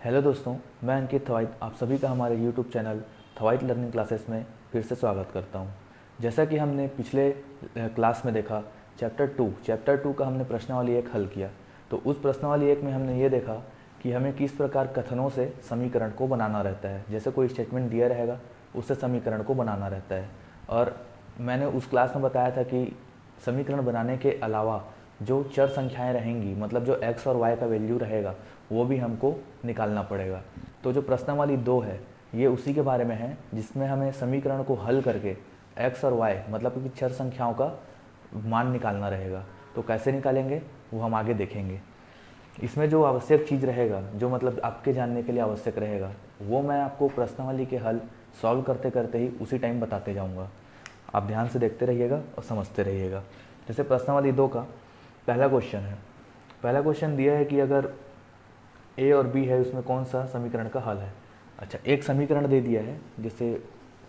Hello दोस्तों, मैं अंकित थवाइट आप सभी का हमारे यूट्यूब चैनल थवाइट लर्निंग क्लासेस में फिर से स्वागत करता हूं। जैसा कि हमने पिछले क्लास में देखा, चैप्टर 2 का हमने प्रश्नावली 1 हल किया। तो उस प्रश्नावली 1 में हमने ये देखा कि हमें किस प्रकार कथनों से समीकरण को बनाना रहता है। जैसे कोई स्टेटमेंट दिया रहेगा, उससे समीकरण को बनाना रहता है। और मैंने उस क्लास में बताया था कि समीकरण बनाने के अलावा जो चर संख्याएं रहेंगी, मतलब जो x और y का वैल्यू रहेगा, वो भी हमको निकालना पड़ेगा। तो जो प्रश्नावली 2 है, ये उसी के बारे में है जिसमें हमें समीकरण को हल करके x और y मतलब कि चर संख्याओं का मान निकालना रहेगा। तो कैसे निकालेंगे वो हम आगे देखेंगे। इसमें जो आवश्यक चीज़ रहेगा, जो मतलब आपके जानने के लिए आवश्यक रहेगा, वो मैं आपको प्रश्नावली के हल सॉल्व करते करते ही उसी टाइम बताते जाऊंगा। आप ध्यान से देखते रहिएगा और समझते रहिएगा। जैसे प्रश्नावली 2 का पहला क्वेश्चन है। पहला क्वेश्चन दिया है कि अगर ए और बी है, उसमें कौन सा समीकरण का हल है। अच्छा, एक समीकरण दे दिया है, जैसे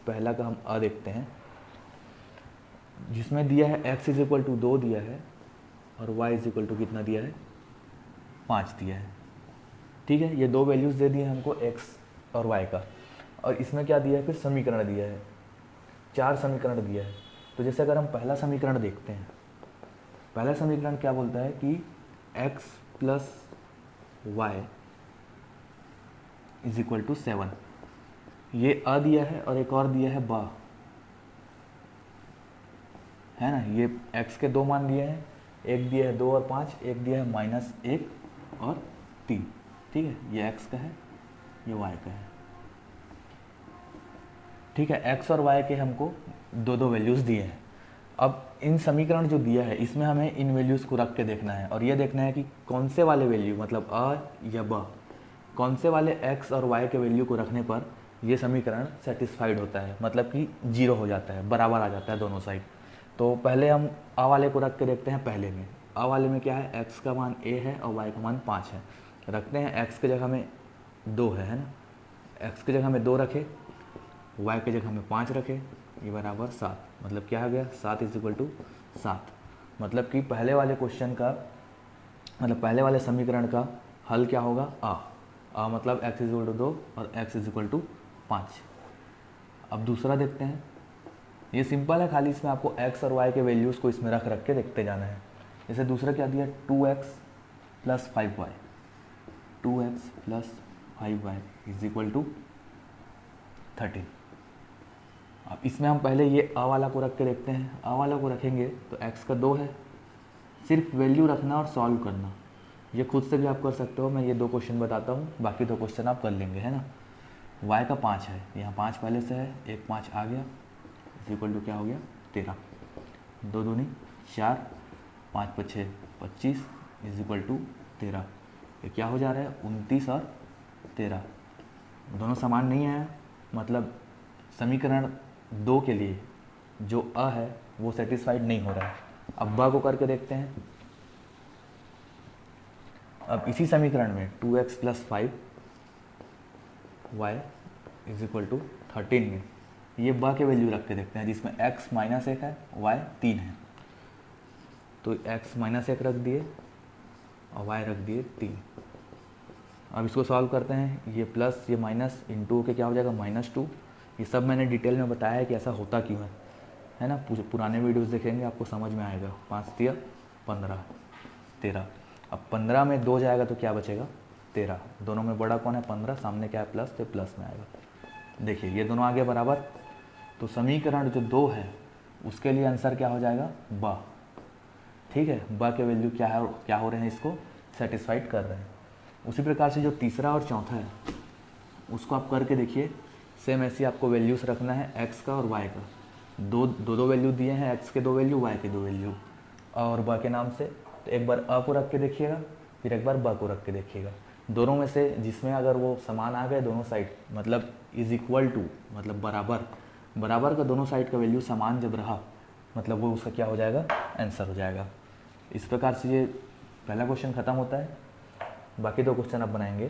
पहला का हम आ देखते हैं, जिसमें दिया है x इज इक्वल टू 2 दिया है और y इज इक्वल टू कितना दिया है, 5 दिया है। ठीक है, ये दो वैल्यूज़ दे दिए हमको x और y का। और इसमें क्या दिया है, फिर समीकरण दिया है, 4 समीकरण दिया है। तो जैसे अगर हम पहला समीकरण देखते हैं, पहला समीकरण क्या बोलता है कि x plus y is equal to 7। ये अ दिया है और एक और दिया है बा, है ना। ये x के दो मान दिए हैं, एक दिया है 2 और 5, एक दिया है -1 और 3। ठीक है, ये x का है, ये y का है। ठीक है, x और y के हमको दो दो वैल्यूज़ दिए हैं। अब इन समीकरण जो दिया है, इसमें हमें इन वैल्यूज़ को रख के देखना है और ये देखना है कि कौन से वाले वैल्यू, मतलब अ या ब, कौन से वाले x और y के वैल्यू को रखने पर ये समीकरण सेटिस्फाइड होता है, मतलब कि 0 हो जाता है, बराबर आ जाता है दोनों साइड। तो पहले हम a वाले को रख के देखते हैं। पहले में a वाले में क्या है, x का मान a है और y का मान 5 है। रखते हैं, x की जगह में 2 है ना। x की जगह में 2 रखे, y की जगह में 5 रखे, ये बराबर 7। मतलब क्या आ गया, 7 इज इक्वल टू 7। मतलब कि पहले वाले क्वेश्चन का, मतलब पहले वाले समीकरण का हल क्या होगा, आ मतलब x इज इक्वल टू 2 और x इज इक्वल टू 5। अब दूसरा देखते हैं। ये सिंपल है, खाली इसमें आपको x और y के वैल्यूज़ को इसमें रख के देखते जाना है। जैसे दूसरा क्या दिया, 2x plus 5y, 2x plus 5y is equal to 13। अब इसमें हम पहले ये a वाला को रख के देखते हैं। a वाला को रखेंगे तो x का 2 है, सिर्फ वैल्यू रखना और सॉल्व करना। ये खुद से भी आप कर सकते हो, मैं ये 2 क्वेश्चन बताता हूँ, बाकी 2 क्वेश्चन आप कर लेंगे, है ना। y का 5 है, यहाँ 5 पहले से है, एक 5 आ गया, इज इक्वल टू क्या हो गया, 13। 2 दूनी 4, 5 5 25 इज इक्वल टू 13। ये क्या हो जा रहा है, 29 और 13 दोनों समान नहीं है, मतलब समीकरण 2 के लिए जो अ है वो सेटिस्फाइड नहीं हो रहा है। अब ब को करके देखते हैं। अब इसी समीकरण में 2x plus 5 y is equal to 13 में ये ब के वैल्यू रख के देखते हैं, जिसमें x -1 है, y 3 है। तो x -1 रख दिए और y रख दिए 3। अब इसको सॉल्व करते हैं, ये प्लस ये माइनस इंटू के क्या हो जाएगा, -2। ये सब मैंने डिटेल में बताया है कि ऐसा होता क्यों है ना। पुराने वीडियोस देखेंगे आपको समझ में आएगा। 5 तिया 15, 13। अब 15 में 2 जाएगा तो क्या बचेगा, 13। दोनों में बड़ा कौन है, 15, सामने क्या है प्लस, तो प्लस में आएगा। देखिए ये दोनों आगे बराबर। तो समीकरण जो 2 है उसके लिए आंसर क्या हो जाएगा, ब। ठीक है, ब के वैल्यू क्या हो रहे हैं, इसको सेटिस्फाइड कर रहे हैं। उसी प्रकार से जो तीसरा और चौथा है उसको आप करके देखिए। सेम ऐसे आपको वैल्यूज़ रखना है, x का और y का। दो वैल्यू दिए हैं, x के 2 वैल्यू, y के 2 वैल्यू और ब के नाम से। तो एक बार अ को रख के देखिएगा, फिर एक बार ब को रख के देखिएगा। दोनों में से जिसमें अगर वो समान आ गए दोनों साइड, मतलब इज इक्वल टू, मतलब बराबर का दोनों साइड का वैल्यू समान जब रहा, मतलब वो उसका क्या हो जाएगा, आंसर हो जाएगा। इस प्रकार से ये पहला क्वेश्चन ख़त्म होता है। बाकी 2 क्वेश्चन आप बनाएंगे।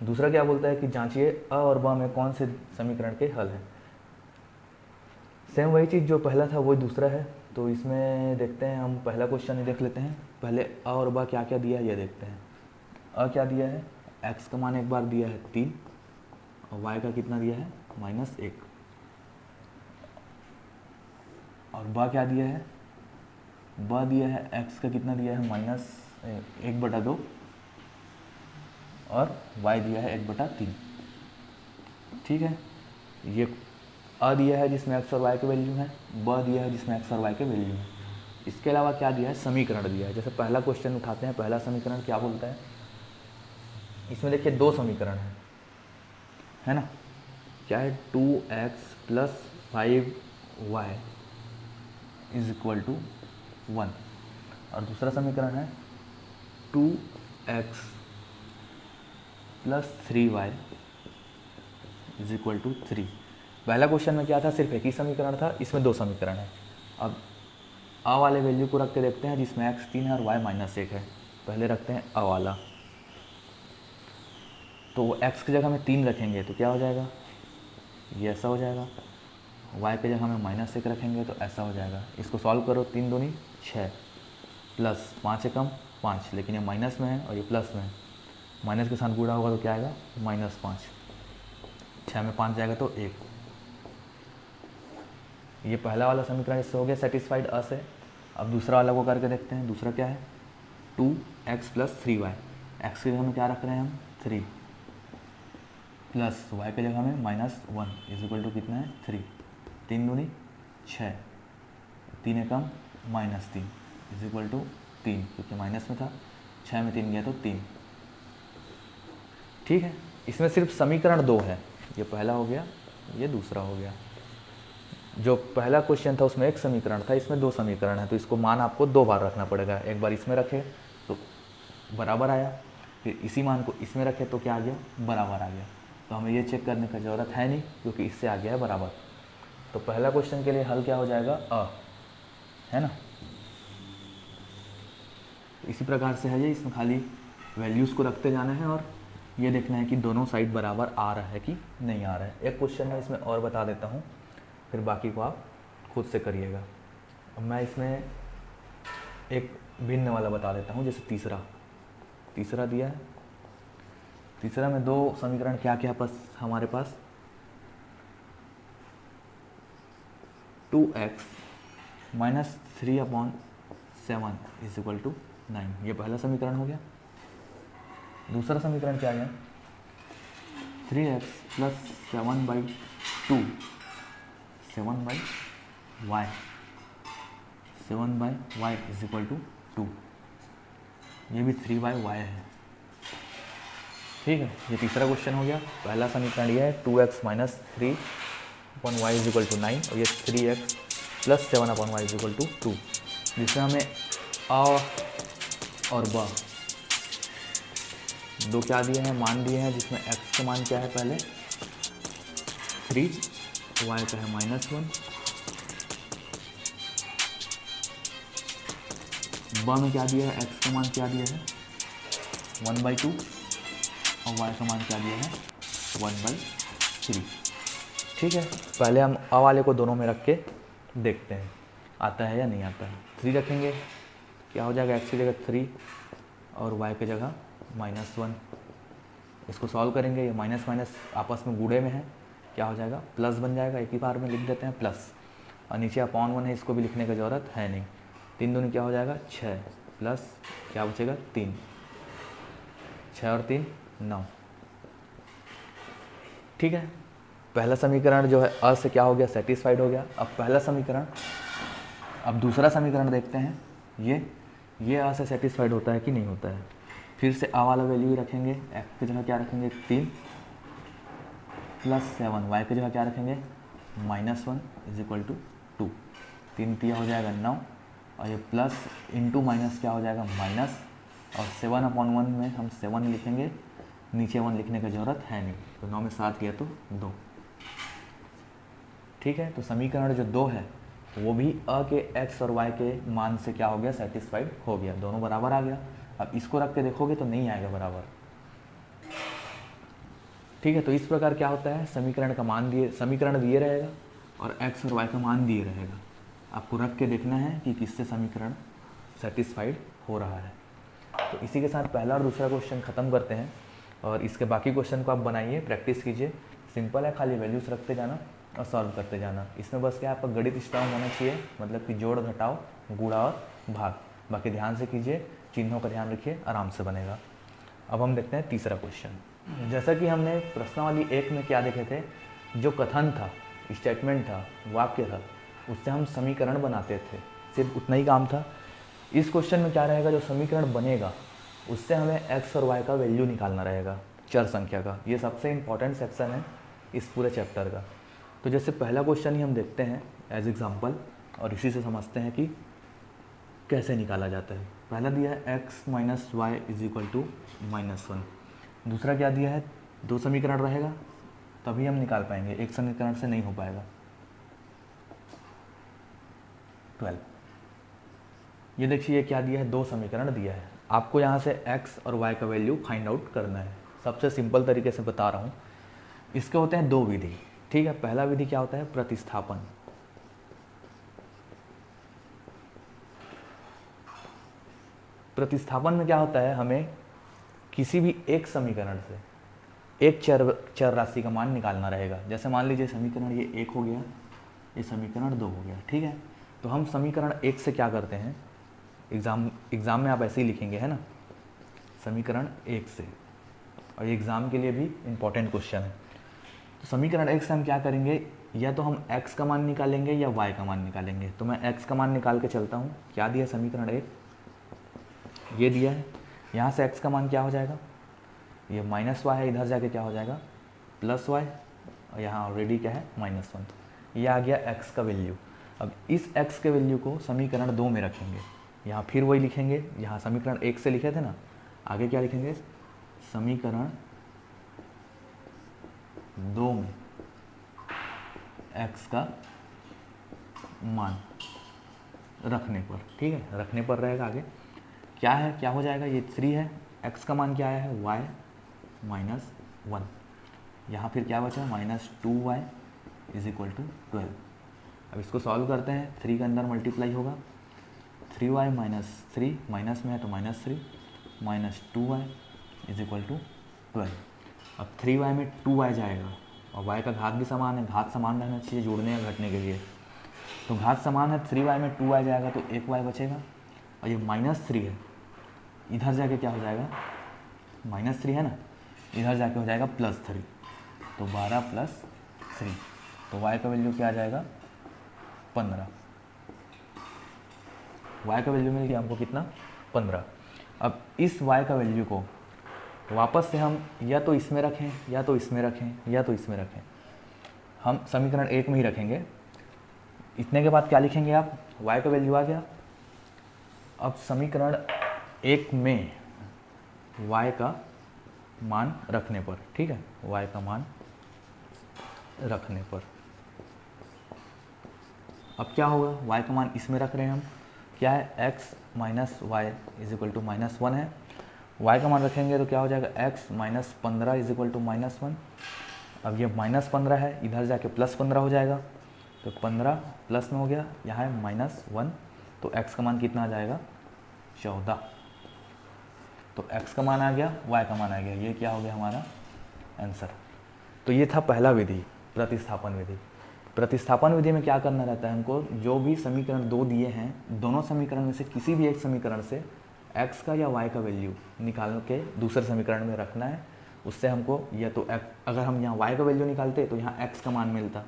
दूसरा क्या बोलता है कि जांचिए अ और ब में कौन से समीकरण के हल हैं। सेम वही चीज़ जो पहला था वही दूसरा है। तो इसमें देखते हैं, हम पहला क्वेश्चन ही देख लेते हैं। पहले अ और ब क्या क्या दिया है ये देखते हैं। क्या दिया है, x का मान एक बार दिया है 3 और y का कितना दिया है -1, और ब क्या दिया है, ब दिया है x का कितना दिया है -1/2 और y दिया है 1/3। ठीक है, ये अ दिया है जिसमें x और y के वैल्यू है, ब दिया है जिसमें x और y के वैल्यू है। इसके अलावा क्या दिया है, समीकरण दिया है। जैसे पहला क्वेश्चन उठाते हैं, पहला समीकरण क्या बोलता है, इसमें देखिए 2 समीकरण है ना, क्या है 2x + 5y = 1, और दूसरा समीकरण है 2x + 3y = 3। पहला क्वेश्चन में क्या था, सिर्फ एक ही समीकरण था, इसमें 2 समीकरण है। अब अ वाले वैल्यू को रख के देखते हैं जिसमें x 3 है और y -1 है। पहले रखते हैं अ वाला, तो x की जगह में 3 रखेंगे तो क्या हो जाएगा, ये ऐसा हो जाएगा। y की जगह में -1 रखेंगे तो ऐसा हो जाएगा। इसको सॉल्व करो, 3 दूनी 6 प्लस 5 एकम 5, लेकिन ये माइनस में है और ये प्लस में है, माइनस के साथ गुणा होगा तो क्या आएगा -5, 6 में 5 जाएगा तो 1। ये पहला वाला समीकरण इससे हो गया सेटिस्फाइड अ से। अब दूसरा वाला को करके देखते हैं। दूसरा क्या है, 2x + 3y, x की जगह में क्या रख रहे हैं हम 3, प्लस y की जगह में -1 = कितना है 3, 3 दूनी 6, 3 एकम -3 = 3, क्योंकि माइनस में था, 6 में 3 गया तो 3। ठीक है, इसमें सिर्फ समीकरण 2 है, ये पहला हो गया, ये दूसरा हो गया। जो पहला क्वेश्चन था उसमें एक समीकरण था, इसमें 2 समीकरण है, तो इसको मान आपको 2 बार रखना पड़ेगा। एक बार इसमें रखे तो बराबर आया, फिर इसी मान को इसमें रखे तो क्या आ गया, बराबर आ गया। तो हमें ये चेक करने की ज़रूरत है नहीं, क्योंकि इससे आ गया है बराबर। तो पहला क्वेश्चन के लिए हल क्या हो जाएगा, अ, है ना। तो इसी प्रकार से है ये, इसमें खाली वैल्यूज़ को रखते जाना है और ये देखना है कि दोनों साइड बराबर आ रहा है कि नहीं आ रहा है। एक क्वेश्चन मैं इसमें और बता देता हूँ, फिर बाकी को आप खुद से करिएगा। अब मैं इसमें एक भिन्न वाला बता देता हूँ। जैसे तीसरा दिया है, तीसरा में 2 समीकरण क्या क्या हमारे पास, 2x - 3/7 = 9, ये पहला समीकरण हो गया। दूसरा समीकरण क्या है, 3x + 7/2 7/y = 2, ये भी 3/y है। ठीक है, ये तीसरा क्वेश्चन हो गया। पहला समीकरण ये है 2x - 3/y = 9 और ये 3x + 7/y = 2, जिसमें हमें अ और ब 2 क्या दिए हैं, मान दिए हैं, जिसमें x का मान क्या है, पहले 3, y का है -1, ब में क्या दिया है, x का मान क्या दिया है 1/2 और y का मान क्या दिया है 1/3। ठीक है, पहले हम अ वाले को दोनों में रख के देखते हैं आता है या नहीं आता है। 3 रखेंगे, क्या हो जाएगा, x की जगह 3 और y की जगह -1। इसको सॉल्व करेंगे, ये माइनस माइनस आपस में गुणे में है, क्या हो जाएगा, प्लस बन जाएगा। एक ही बार में लिख देते हैं प्लस, और नीचे अपॉन 1 है, इसको भी लिखने की ज़रूरत है नहीं। 3 दूनी क्या हो जाएगा 6, प्लस क्या बचेगा 3, 6 और 3 9। ठीक है, पहला समीकरण जो है अ से क्या हो गया, सेटिस्फाइड हो गया। अब पहला समीकरण, अब दूसरा समीकरण देखते हैं, ये अ से सेटिस्फाइड होता है कि नहीं होता है। फिर से अ वाला वैल्यू ही रखेंगे, एक्स की जगह क्या रखेंगे 3 + 7, वाई की जगह क्या रखेंगे -1 = 2, 3 तिया हो जाएगा 9, और ये प्लस इंटू माइनस क्या हो जाएगा माइनस, और 7/1 में हम 7 लिखेंगे, नीचे 1 लिखने की ज़रूरत है नहीं, तो 9 में 7 गया तो 2। ठीक है, तो समीकरण जो 2 है वो भी अ के x और y के मान से क्या हो गया, सेटिस्फाइड हो गया, दोनों बराबर आ गया। अब इसको रख के देखोगे तो नहीं आएगा बराबर। ठीक है, तो इस प्रकार क्या होता है, समीकरण का मान समीकरण दिए रहेगा और x और y का मान दिए रहेगा। आपको रख के देखना है कि किससे समीकरण सेटिस्फाइड हो रहा है। तो इसी के साथ पहला और दूसरा क्वेश्चन ख़त्म करते हैं और इसके बाकी क्वेश्चन को आप बनाइए, प्रैक्टिस कीजिए। सिंपल है, खाली वैल्यूज़ रखते जाना और सॉल्व करते जाना। इसमें बस क्या आपका गणित स्ट्रांग होना चाहिए, मतलब कि जोड़ घटाओ गुणा और भाग। बाकी ध्यान से कीजिए, चिन्हों का ध्यान रखिए, आराम से बनेगा। अब हम देखते हैं तीसरा क्वेश्चन। जैसा कि हमने प्रश्नावली 1 में क्या देखे थे, जो कथन था, स्टेटमेंट था, वाक्य था, उससे हम समीकरण बनाते थे, सिर्फ उतना ही काम था। इस क्वेश्चन में क्या रहेगा, जो समीकरण बनेगा उससे हमें एक्स और वाई का वैल्यू निकालना रहेगा, चर संख्या का। ये सबसे इम्पॉर्टेंट सेक्शन है इस पूरे चैप्टर का। तो जैसे पहला क्वेश्चन ही हम देखते हैं एज एग्जाम्पल और इसी से समझते हैं कि कैसे निकाला जाता है। पहला दिया है x minus y is equal to -1। दूसरा क्या दिया है, 2 समीकरण रहेगा तभी हम निकाल पाएंगे, एक समीकरण से नहीं हो पाएगा। 12। ये देखिए क्या दिया है, 2 समीकरण दिया है। आपको यहाँ से x और y का वैल्यू फाइंड आउट करना है। सबसे सिंपल तरीके से बता रहा हूँ। इसके होते हैं 2 विधि, ठीक है। पहला विधि क्या होता है, प्रतिस्थापन। प्रतिस्थापन में क्या होता है, हमें किसी भी एक समीकरण से एक चर राशि का मान निकालना रहेगा। जैसे मान लीजिए समीकरण ये 1 हो गया, ये समीकरण 2 हो गया, ठीक है। तो हम समीकरण 1 से क्या करते हैं, एग्ज़ाम में आप ऐसे ही लिखेंगे, है ना, समीकरण 1 से। और एग्ज़ाम के लिए भी इम्पॉर्टेंट क्वेश्चन है। तो समीकरण 1 से हम क्या करेंगे, या तो हम x का मान निकालेंगे या y का मान निकालेंगे। तो मैं x का मान निकाल के चलता हूँ। क्या दिया समीकरण 1, ये दिया है। यहाँ से x का मान क्या हो जाएगा, ये -y है, इधर जाके क्या हो जाएगा +y, और यहाँ ऑलरेडी क्या है -1। ये आ गया x का वैल्यू। अब इस x के वैल्यू को समीकरण 2 में रखेंगे। यहाँ फिर वही लिखेंगे, यहाँ समीकरण 1 से लिखे थे ना, आगे क्या लिखेंगे, समीकरण 2 में x का मान रखने पर, ठीक है, रखने पर रहेगा। आगे क्या है, क्या हो जाएगा, ये 3 है, x का मान क्या आया है y -1। यहाँ फिर क्या बचा, -2y इज इक्वल टू 12। अब इसको सॉल्व करते हैं, 3 के अंदर मल्टीप्लाई होगा, 3y -3 माइनस में है तो -3 -2y इज इक्वल टू 12। अब 3y में 2y जाएगा और y का घात भी समान है, घात समान रहना चाहिए जोड़ने या घटने के लिए। तो घात समान है, 3y में 2y जाएगा तो 1y बचेगा। और ये -3 है, इधर जाके क्या हो जाएगा, -3 है ना, इधर जाके हो जाएगा +3, तो 12 + 3, तो y का वैल्यू क्या आ जाएगा 15। y का वैल्यू मिल गया हमको कितना, 15। अब इस y का वैल्यू को वापस से हम या तो इसमें रखें या तो इसमें रखें या तो इसमें रखें। हम समीकरण 1 में ही रखेंगे। इतने के बाद क्या लिखेंगे आप, y का वैल्यू आ गया। अब समीकरण 1 में y का मान रखने पर, ठीक है, y का मान रखने पर अब क्या होगा, y का मान इसमें रख रहे हैं हम, क्या है x minus y is equal to -1 है। y का मान रखेंगे तो क्या हो जाएगा, x -15 इज इक्वल टू -1। अब ये -15 है, इधर जाके +15 हो जाएगा, तो 15 प्लस में हो गया, यहाँ है -1, तो x का मान कितना आ जाएगा 14। तो x का मान आ गया, y का मान आ गया, ये क्या हो गया हमारा आंसर। तो ये था पहला विधि, प्रतिस्थापन विधि। प्रतिस्थापन विधि में क्या करना रहता है, हमको जो भी समीकरण 2 दिए हैं, दोनों समीकरण में से किसी भी एक समीकरण से x का या y का वैल्यू निकाल के दूसरे समीकरण में रखना है। उससे हमको या तो अगर हम यहाँ y का वैल्यू निकालते तो यहाँ x का मान मिलता,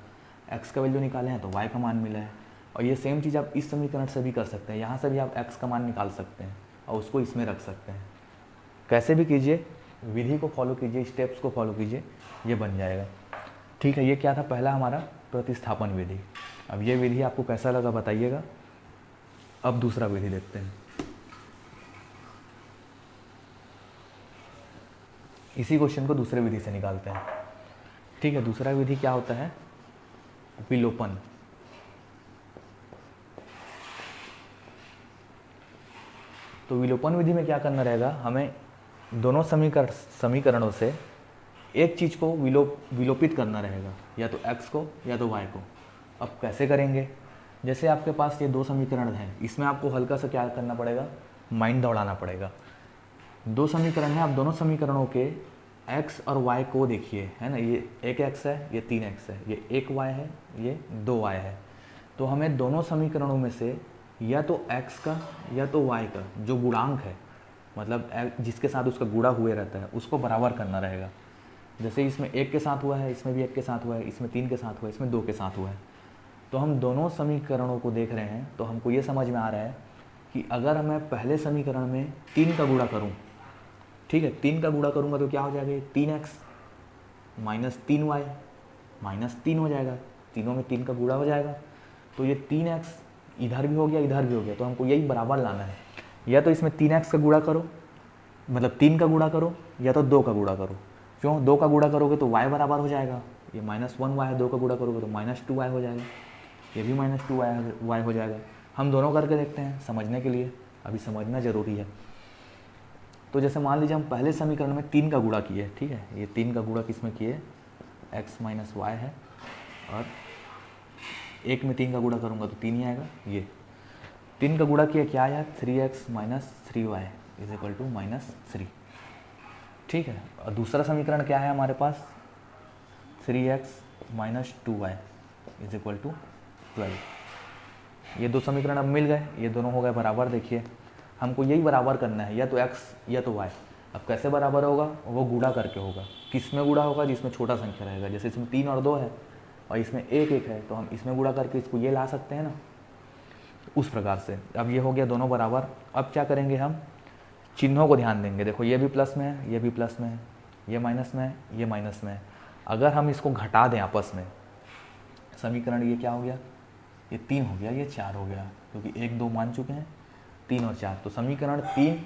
x का वैल्यू निकाले हैं तो y का मान मिला है। और ये सेम चीज़ आप इस समीकरण से भी कर सकते हैं, यहाँ से भी आप x का मान निकाल सकते हैं और उसको इसमें रख सकते हैं। कैसे भी कीजिए, विधि को फॉलो कीजिए, स्टेप्स को फॉलो कीजिए, ये बन जाएगा, ठीक है। ये क्या था, पहला हमारा प्रतिस्थापन विधि। अब ये विधि आपको कैसा लगा बताइएगा। अब दूसरा विधि देखते हैं। इसी क्वेश्चन को दूसरे विधि से निकालते हैं, ठीक है। दूसरा विधि क्या होता है, विलोपन। तो विलोपन विधि में क्या करना रहेगा, हमें दोनों समीकरणों से एक चीज़ को विलोपित करना रहेगा, या तो x को या तो y को। अब कैसे करेंगे, जैसे आपके पास ये 2 समीकरण हैं, इसमें आपको हल्का सा क्या करना पड़ेगा, माइंड दौड़ाना पड़ेगा। दो समीकरण है, आप दोनों समीकरणों के x और y को देखिए, है ना, ये एक x है, ये 3x है, ये एक y है, ये 2y है। तो हमें दोनों समीकरणों में से या तो x का या तो y का जो गुणांक है, मतलब जिसके साथ उसका गुणा हुए रहता है, उसको बराबर करना रहेगा। जैसे इसमें 1 के साथ हुआ है, इसमें भी 1 के साथ हुआ है, इसमें 3 के साथ हुआ है, इसमें 2 के साथ हुआ है। तो हम दोनों समीकरणों को देख रहे हैं तो हमको ये समझ में आ रहा है कि अगर मैं पहले समीकरण में 3 का गुणा करूँ, ठीक है, 3 का गुणा करूँगा तो क्या हो जाएगा, 3x माइनस 3y माइनस 3 हो जाएगा, तीनों में 3 का गुणा हो जाएगा। तो ये 3x इधर भी हो गया, इधर भी हो गया, तो हमको यही बराबर लाना है। या तो इसमें 3x का गुणा करो, मतलब 3 का गुणा करो, या तो 2 का गुणा करो। क्यों, 2 का गुणा करोगे तो y बराबर हो जाएगा, ये -1y है, 2 का गुणा करोगे तो -2y हो जाएगा, ये भी -2y हो जाएगा। हम दोनों करके देखते हैं समझने के लिए, अभी समझना ज़रूरी है। तो जैसे मान लीजिए हम पहले समीकरण में 3 का गुणा किए, ठीक है, ये 3 का गुणा किस में किए, x माइनस वाई है, और एक में 3 का गुणा करूँगा तो 3 ही आएगा। ये 3 का गुणा किया, क्या आया, 3x minus 3y is equal to -3, ठीक है। और दूसरा समीकरण क्या है हमारे पास, 3x minus 2y is equal to 12। ये दो समीकरण अब मिल गए, ये दोनों हो गए बराबर। देखिए हमको यही बराबर करना है, या तो x या तो y। अब कैसे बराबर होगा, वो गुणा करके होगा। किस में गुणा होगा, जिसमें छोटा संख्या रहेगा। जैसे इसमें 3 और 2 है और इसमें 1 1 है, तो हम इसमें गुणा करके इसको ये ला सकते हैं ना, उस प्रकार से। अब ये हो गया दोनों बराबर। अब क्या करेंगे, हम चिन्हों को ध्यान देंगे। देखो ये भी प्लस में है, ये भी प्लस में है, ये माइनस में है, ये माइनस में है। अगर हम इसको घटा दें आपस में, समीकरण ये क्या हो गया, ये 3 हो गया, ये 4 हो गया, क्योंकि 1 2 मान चुके हैं, 3 और 4। तो समीकरण 3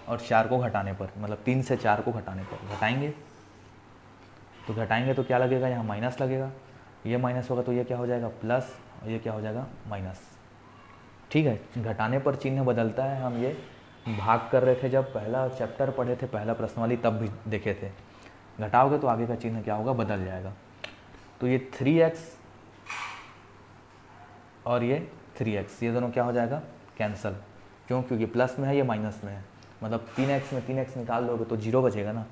और 4 को घटाने पर, मतलब 3 से 4 को घटाने पर घटाएंगे तो क्या लगेगा, यहाँ माइनस लगेगा, ये माइनस होगा तो ये क्या हो जाएगा, प्लस, और ये क्या हो जाएगा, माइनस। ठीक है, घटाने पर चिन्ह बदलता है। हम ये भाग कर रहे थे जब पहला चैप्टर पढ़े थे, पहला प्रश्नवाली, तब भी देखे थे। घटाओगे तो आगे का चिन्ह क्या होगा, बदल जाएगा। तो ये 3x और ये 3x, ये दोनों क्या हो जाएगा, कैंसल। क्यों, क्योंकि प्लस में है, ये माइनस में है, मतलब 3x में 3x निकाल दोगे तो 0 बचेगा ना।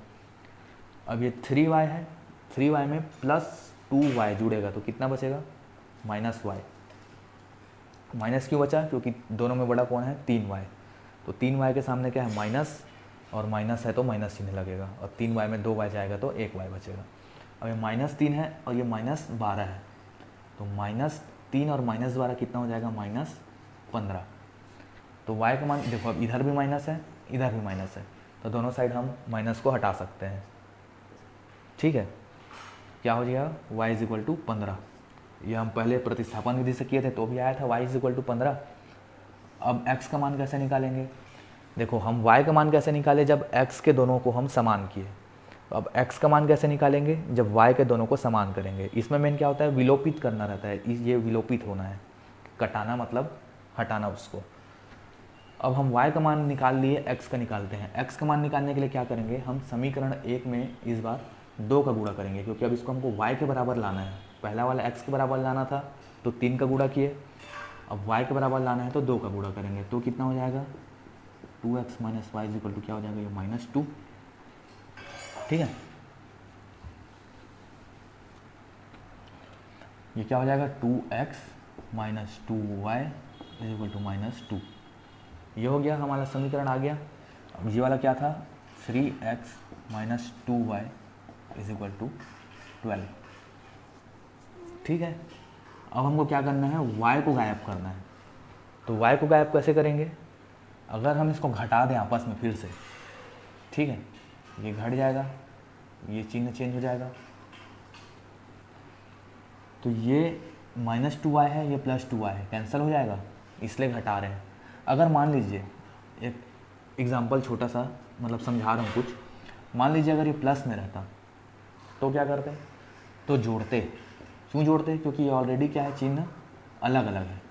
अब ये 3y है, 3y में प्लस 2y जुड़ेगा तो कितना बचेगा, -y। माइनस क्यों बचा, क्योंकि दोनों में बड़ा कौन है, 3y। तो 3y के सामने क्या है, माइनस, और माइनस है तो माइनस चिन्ह लगेगा, और 3y में 2y जाएगा तो 1y बचेगा। अब ये -3 है और ये -12 है, तो -3 और -12 कितना हो जाएगा, -15। तो y का मान देखो, अब इधर भी माइनस है, इधर भी माइनस है, तो दोनों साइड हम माइनस को हटा सकते हैं। ठीक है, क्या हो जाएगा, y इज इक्वल टू 15। ये हम पहले प्रतिस्थापन विधि से किए थे तो भी आया था y इज इक्वल टू 15। अब x का मान कैसे निकालेंगे, देखो हम y का मान कैसे निकालें, जब x के दोनों को हम समान किए। तो अब x का मान कैसे निकालेंगे, जब y के दोनों को समान करेंगे। इसमें मेन क्या होता है, विलोपित करना रहता है, ये विलोपित होना है, कटाना मतलब हटाना उसको। अब हम y का मान निकाल लिए, x का निकालते हैं। x का मान निकालने के लिए क्या करेंगे, हम समीकरण 1 में इस बार 2 का गुणा करेंगे, क्योंकि अब इसको हमको y के बराबर लाना है। पहला वाला x के बराबर लाना था तो 3 का गुणा किए, अब y के बराबर लाना है तो 2 का गुणा करेंगे, तो कितना हो जाएगा, 2x minus y is equal to क्या हो जाएगा, ये -2। ठीक है, ये क्या हो जाएगा, 2x minus 2y is equal to -2। ये हो गया, हमारा समीकरण आ गया। अब ये वाला क्या था, 3x minus 2y is equal to 12। ठीक है, अब हमको क्या करना है, y को गायब करना है। तो y को गायब कैसे करेंगे, अगर हम इसको घटा दें आपस में फिर से, ठीक है, ये घट जाएगा, ये चिन्ह चेंज हो जाएगा, तो ये -2y है, ये +2y है, कैंसिल हो जाएगा, इसलिए घटा रहे हैं। अगर मान लीजिए, एक एग्जांपल छोटा सा, मतलब समझा रहा हूँ कुछ, मान लीजिए अगर ये प्लस में रहता तो क्या करते, तो जोड़ते। क्यों जोड़ते, क्योंकि ये ऑलरेडी क्या है, चिन्ह अलग अलग है।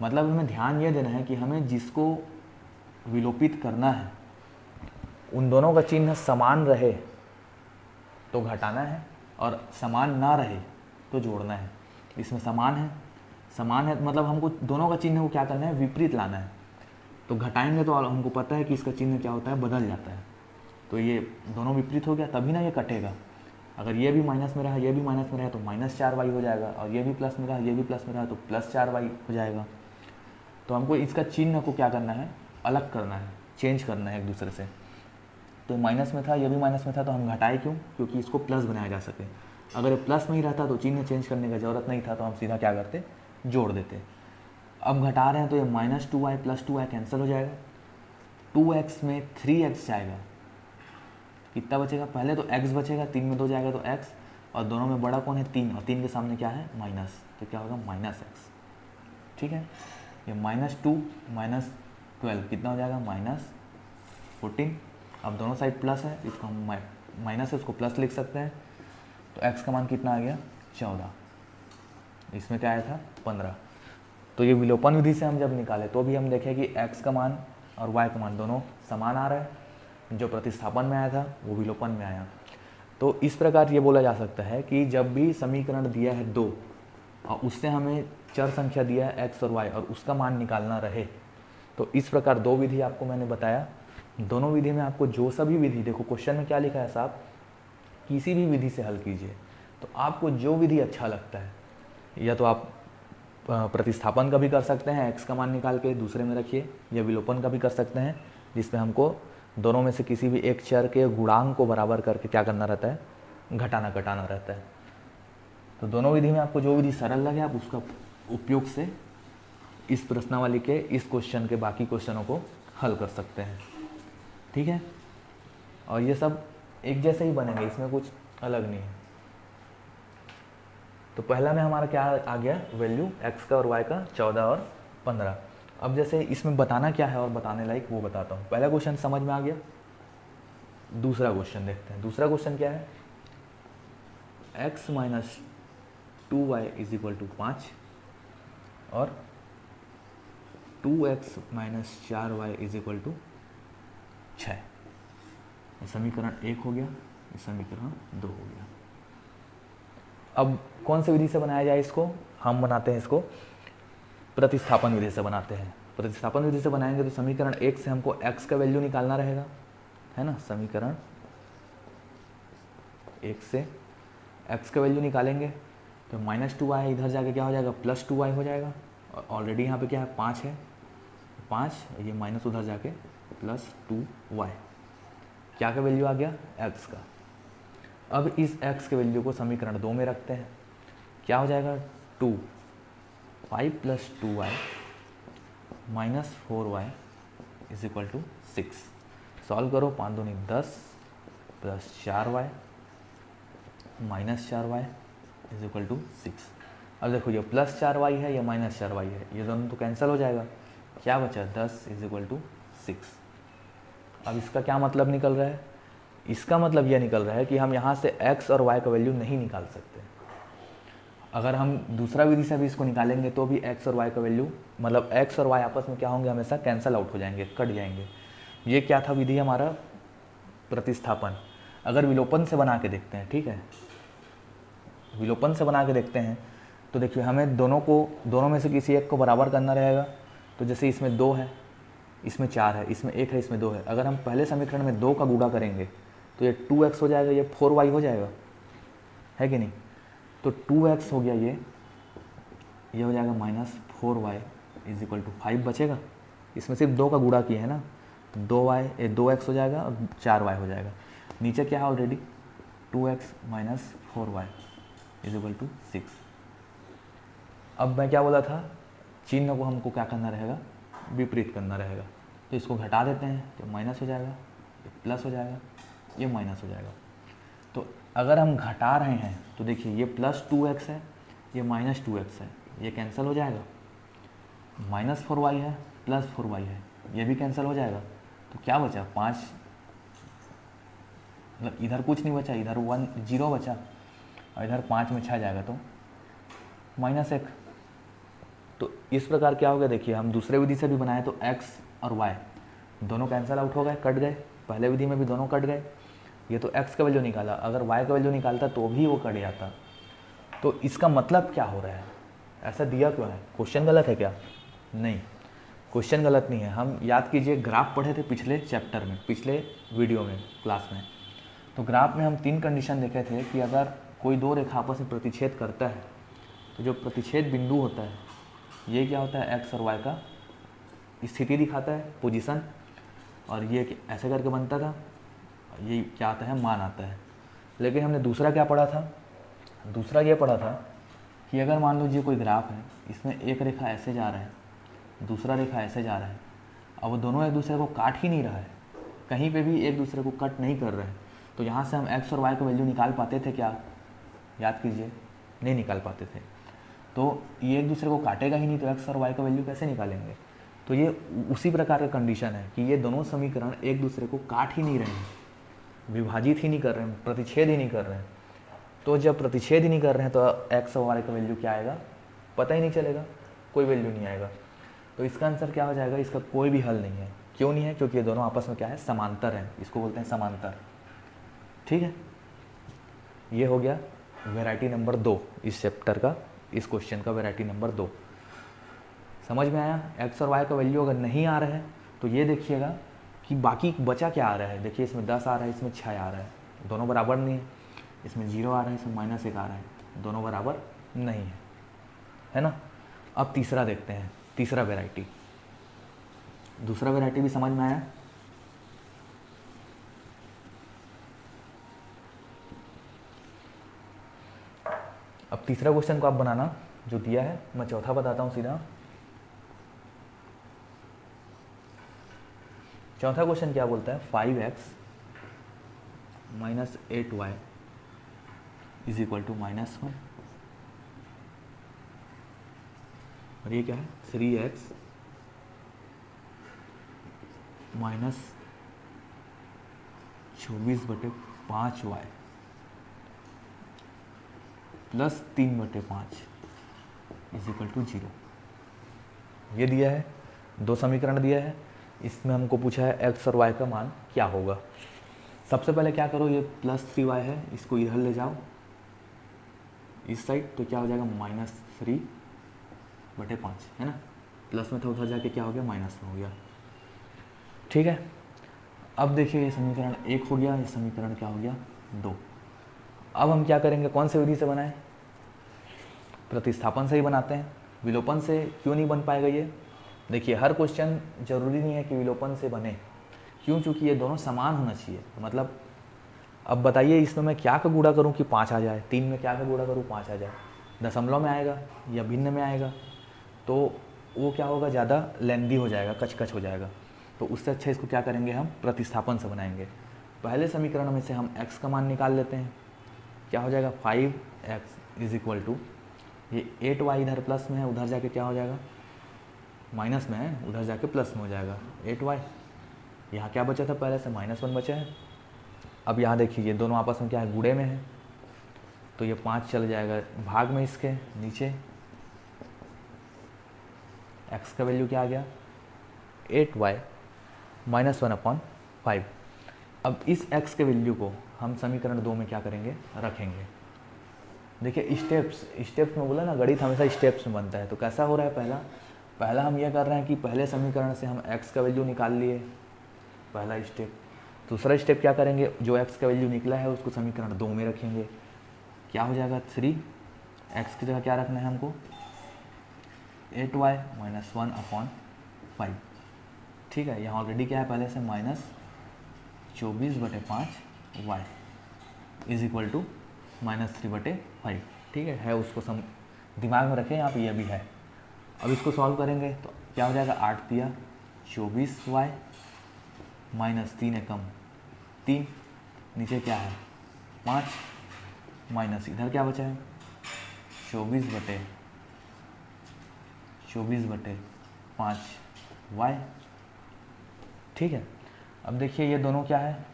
मतलब हमें ध्यान ये देना है कि हमें जिसको विलोपित करना है उन दोनों का चिन्ह समान रहे तो घटाना है, और समान ना रहे तो जोड़ना है। इसमें समान है मतलब हमको दोनों का चिन्ह को क्या करना है, विपरीत लाना है। तो घटाएंगे तो हमको पता है कि इसका चिन्ह क्या होता है, बदल जाता है। तो ये दोनों विपरीत हो गया, तभी ना ये कटेगा। अगर ये भी माइनस में रहा, ये भी माइनस में रहा तो -4y हो जाएगा, और ये भी प्लस में रहा, ये भी प्लस में रहा तो +4y हो जाएगा। तो हमको इसका चिन्ह को क्या करना है, अलग करना है, चेंज करना है एक दूसरे से। तो माइनस में था, ये भी माइनस में था, तो हम घटाए क्यों, क्योंकि इसको प्लस बनाया जा सके। अगर ये प्लस में ही रहता तो चिन्ह चेंज करने की ज़रूरत नहीं था, तो हम सीधा क्या करते, जोड़ देते। अब घटा रहे हैं तो ये -2y + 2y कैंसिल हो जाएगा, 2x में 3x जाएगा, कितना बचेगा, पहले तो x बचेगा, 3 में 2 जाएगा तो x, और दोनों में बड़ा कौन है 3, और 3 के सामने क्या है माइनस, तो क्या होगा -x। ठीक है, ये -2 -12 कितना हो जाएगा -14। अब दोनों साइड प्लस है, इसको हम माइनस है उसको प्लस लिख सकते हैं, तो x का मान कितना आ गया 14, इसमें क्या आया था 15। तो ये विलोपन विधि से हम जब निकाले तो भी हम देखें कि x का मान और y का मान दोनों समान आ रहा है, जो प्रतिस्थापन में आया था वो विलोपन में आया। तो इस प्रकार ये बोला जा सकता है कि जब भी समीकरण दिया है 2 और उससे हमें चर संख्या दिया है x और y और उसका मान निकालना रहे, तो इस प्रकार दो विधि आपको मैंने बताया। दोनों विधि में आपको जो सभी विधि, देखो क्वेश्चन में क्या लिखा है साहब, किसी भी विधि से हल कीजिए, तो आपको जो विधि अच्छा लगता है, या तो आप प्रतिस्थापन का भी कर सकते हैं, x का मान निकाल के दूसरे में रखिए, या विलोपन का भी कर सकते हैं, जिसमें हमको दोनों में से किसी भी एक चर के गुणांक को बराबर करके क्या करना रहता है, घटाना घटाना रहता है। तो दोनों विधि में आपको जो विधि सरल लगे आप उसका उपयोग से इस प्रश्नावली के इस क्वेश्चन के बाकी क्वेश्चनों को हल कर सकते हैं। ठीक है, और ये सब एक जैसे ही बनेंगे, इसमें कुछ अलग नहीं है। तो पहला में हमारा क्या आ गया, वैल्यू x का और y का 14 और 15। अब जैसे इसमें बताना क्या है और बताने लायक वो बताता हूँ। पहला क्वेश्चन समझ में आ गया, दूसरा क्वेश्चन देखते हैं। दूसरा क्वेश्चन क्या है, x - 2y = 5 और 2x - 4y = 6। समीकरण 1 हो गया, समीकरण 2 हो गया। अब कौन सी विधि से बनाया जाए इसको, हम बनाते हैं इसको प्रतिस्थापन विधि से बनाते हैं। प्रतिस्थापन विधि से बनाएंगे तो समीकरण 1 से हमको x का वैल्यू निकालना रहेगा, है ना। समीकरण 1 से x का वैल्यू निकालेंगे तो -2y इधर जाके क्या हो जाएगा, +2y हो जाएगा। और ऑलरेडी यहाँ पे क्या है 5 है, 5, ये माइनस उधर जाके +2y, क्या का वैल्यू आ गया x का। अब इस x के वैल्यू को समीकरण 2 में रखते हैं, क्या हो जाएगा 2, 5 + 2y - 4y = 6। सॉल्व करो, 5 दूनी 10 + 4y - 4y = 6। अब देखो ये +4y है, ये -4y है, ये दोनों तो कैंसिल हो जाएगा, क्या बचा 10 = 6। अब इसका क्या मतलब निकल रहा है, इसका मतलब यह निकल रहा है कि हम यहाँ से x और y का वैल्यू नहीं निकाल सकते। अगर हम दूसरा विधि से भी इसको निकालेंगे तो भी x और y का वैल्यू, मतलब x और y आपस में क्या होंगे, हमेशा कैंसिल आउट हो जाएंगे, कट जाएंगे। ये क्या था विधि हमारा प्रतिस्थापन। अगर विलोपन से बना के देखते हैं, ठीक है, विलोपन से बना के देखते हैं तो देखिए हमें दोनों में से किसी एक को बराबर करना रहेगा। तो जैसे इसमें 2 है, इसमें 4 है, इसमें 1 है, इसमें 2 है। अगर हम पहले समीकरण में 2 का गुणा करेंगे तो ये 2x हो जाएगा, ये 4y हो जाएगा, है कि नहीं। तो 2x हो गया, ये हो जाएगा -4y = 5 बचेगा। इसमें सिर्फ 2 का गुणा किया है ना, तो 2x हो जाएगा और 4y हो जाएगा। नीचे क्या है ऑलरेडी 2x - 4y = 6। अब मैं क्या बोला था, चिन्ह को हमको क्या करना रहेगा, विपरीत करना रहेगा। तो इसको घटा देते हैं तो माइनस हो जाएगा, ये प्लस हो जाएगा, ये माइनस हो जाएगा। तो अगर हम घटा रहे हैं तो देखिए ये +2x है, ये -2x है, ये कैंसिल हो जाएगा। -4y है, +4y है, ये भी कैंसिल हो जाएगा। तो क्या बचा 5, मतलब इधर कुछ नहीं बचा, इधर 0 बचा, और इधर 5 में 6 जाएगा तो -1। तो इस प्रकार क्या हो गया, देखिए हम दूसरे विधि से भी बनाए तो x और y दोनों कैंसिल आउट हो गए, कट गए। पहले विधि में भी दोनों कट गए। ये तो x का वैल्यू निकाला, अगर y का वैल्यू निकालता तो भी वो कट जाता। तो इसका मतलब क्या हो रहा है, ऐसा दिया क्यों है, क्वेश्चन गलत है क्या, नहीं। क्वेश्चन गलत नहीं है। हम याद कीजिए ग्राफ पढ़े थे पिछले चैप्टर में, पिछले वीडियो में, क्लास में। तो ग्राफ में हम 3 कंडीशन देखे थे कि अगर कोई 2 रेखा आपस में प्रतिच्छेद करता है तो जो प्रतिच्छेद बिंदु होता है ये क्या होता है, एक्स और वाई का स्थिति दिखाता है, पोजीशन, और ये ऐसे करके बनता था, ये क्या आता है, मान आता है। लेकिन हमने दूसरा क्या पढ़ा था, दूसरा ये पढ़ा था कि अगर मान लीजिए कोई ग्राफ है, इसमें एक रेखा ऐसे जा रहा है, दूसरा रेखा ऐसे जा रहा है, अब वो दोनों एक दूसरे को काट ही नहीं रहा है, कहीं पे भी एक दूसरे को कट नहीं कर रहे हैं, तो यहाँ से हम एक्स और वाई का वैल्यू निकाल पाते थे क्या, याद कीजिए, नहीं निकाल पाते थे। तो ये एक दूसरे को काटेगा ही नहीं, तो एक्स और वाई का वैल्यू कैसे निकालेंगे। तो ये उसी प्रकार का कंडीशन है कि ये दोनों समीकरण एक दूसरे को काट ही नहीं रहे हैं, विभाजित ही नहीं कर रहे हैं, प्रतिच्छेद ही नहीं कर रहे हैं। तो जब प्रतिच्छेद ही नहीं कर रहे हैं तो एक्स और वाई का वैल्यू क्या आएगा, पता ही नहीं चलेगा, कोई वैल्यू नहीं आएगा। तो इसका आंसर क्या हो जाएगा, इसका कोई भी हल नहीं है। क्यों नहीं है, क्योंकि ये दोनों आपस में क्या है, समांतर हैं, इसको बोलते हैं समांतर। ठीक है, ये हो गया वैरायटी नंबर 2 इस चैप्टर का, इस क्वेश्चन का वैरायटी नंबर 2। समझ में आया। एक्स और वाई का वैल्यू अगर नहीं आ रहा है तो ये देखिएगा कि बाकी बचा क्या आ रहा है। देखिए इसमें 10 आ रहा है, इसमें 6 आ रहा है, दोनों बराबर नहीं है। इसमें 0 आ रहा है, इसमें -1 आ रहा है, दोनों बराबर नहीं है ना। अब तीसरा देखते हैं, तीसरा वैरायटी, दूसरा वैरायटी भी समझ में आया। अब तीसरा क्वेश्चन को आप बनाना जो दिया है, मैं चौथा बताता हूँ सीधा। चौथा क्वेश्चन क्या बोलता है, 5x - 8y = -1, और ये क्या है, 3x - 24/5y + 3/5 = 0। ये दिया है, 2 समीकरण दिया है, इसमें हमको पूछा है एक्स और वाई का मान क्या होगा। सबसे पहले क्या करो, ये +3y है, इसको इधर ले जाओ इस साइड, तो क्या हो जाएगा, -3/5 है ना। प्लस में था, उधर जाके क्या हो गया, माइनस में हो गया। ठीक है, अब देखिए ये समीकरण 1 हो गया, ये समीकरण क्या हो गया, 2। अब हम क्या करेंगे, कौन से विधि से बनाएं, प्रतिस्थापन से ही बनाते हैं। विलोपन से क्यों नहीं बन पाएगा ये, देखिए हर क्वेश्चन जरूरी नहीं है कि विलोपन से बने, क्यों, चूँकि ये दोनों समान होना चाहिए। मतलब अब बताइए इसमें मैं क्या का गुणा करूं कि 5 आ जाए, 3 में क्या का गुणा करूं 5 आ जाए, दशमलव में आएगा या भिन्न में आएगा, तो वो क्या होगा, ज़्यादा लेंदी हो जाएगा, कच हो जाएगा। तो उससे अच्छा इसको क्या करेंगे, हम प्रतिस्थापन से बनाएंगे। पहले समीकरण में से हम x का मान निकाल लेते हैं, क्या हो जाएगा, 5x = ये 8y इधर प्लस में है, उधर जाके क्या हो जाएगा, माइनस में है, उधर जाके प्लस में हो जाएगा 8y। यहाँ क्या बचा था, पहले से -1 बचा है। अब यहाँ देखिए ये दोनों आपस में क्या है, गुणे में है, तो ये 5 चल जाएगा भाग में, इसके नीचे x का वैल्यू क्या आ गया, 8y - 1/5। अब इस x के वैल्यू को हम समीकरण 2 में क्या करेंगे, रखेंगे। देखिए स्टेप्स में बोला ना, गणित हमेशा स्टेप्स में बनता है। तो कैसा हो रहा है, पहला हम ये कर रहे हैं कि पहले समीकरण से हम x का वैल्यू निकाल लिए, पहला स्टेप। दूसरा स्टेप क्या करेंगे, जो x का वैल्यू निकला है उसको समीकरण 2 में रखेंगे, क्या हो जाएगा, 3x की जगह क्या रखना है हमको, 8y - 1/5। ठीक है, यहाँ ऑलरेडी क्या है, पहले से -24/5y = -3/5। ठीक है उसको दिमाग में रखें, यहाँ पे ये भी है। अब इसको सॉल्व करेंगे तो क्या हो जाएगा, 8 दिया 24y -3 एकम 3, नीचे क्या है 5, माइनस इधर क्या बचा है 24/5y। ठीक है, अब देखिए ये दोनों क्या है,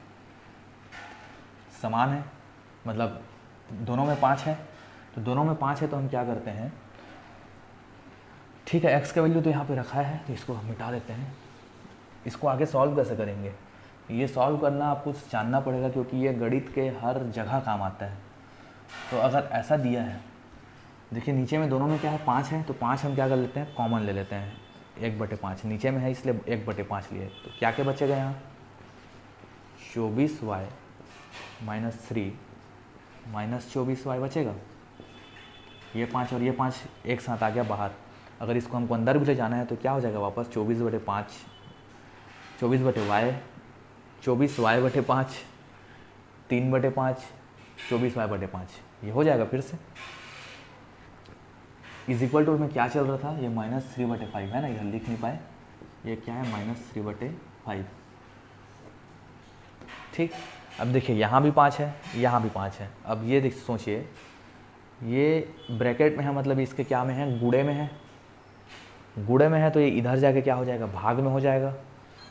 समान है, मतलब दोनों में 5 है, तो दोनों में 5 है तो हम क्या करते हैं, ठीक है x का वैल्यू तो यहाँ पे रखा है, तो इसको हम मिटा देते हैं। इसको आगे सॉल्व कैसे करेंगे, ये सॉल्व करना आपको जानना पड़ेगा, क्योंकि ये गणित के हर जगह काम आता है। तो अगर ऐसा दिया है, देखिए नीचे में दोनों में क्या है 5 है, तो 5 हम क्या कर लेते हैं, कॉमन ले लेते हैं, 1/5 नीचे में है इसलिए 1/5 लिए। तो क्या क्या बचेगा यहाँ, 24y माइनस 3 माइनस 24y बचेगा। ये 5 और ये 5 एक साथ आ गया बाहर। अगर इसको हमको अंदर भी ले जाना है तो क्या हो जाएगा वापस 24/5, 24/y, 24y/5, 3/5, 24y/5, ये हो जाएगा फिर से। इज इक्वल टू में क्या चल रहा था, ये -3/5 है ना, ये लिख नहीं पाए, ये क्या है -3/5। ठीक, अब देखिए यहाँ भी 5 है, यहाँ भी 5 है। अब ये देख सोचिए, ये ब्रैकेट में है मतलब इसके क्या में है, गुणे में है। गुणे में है तो ये इधर जाके क्या हो जाएगा, भाग में हो जाएगा।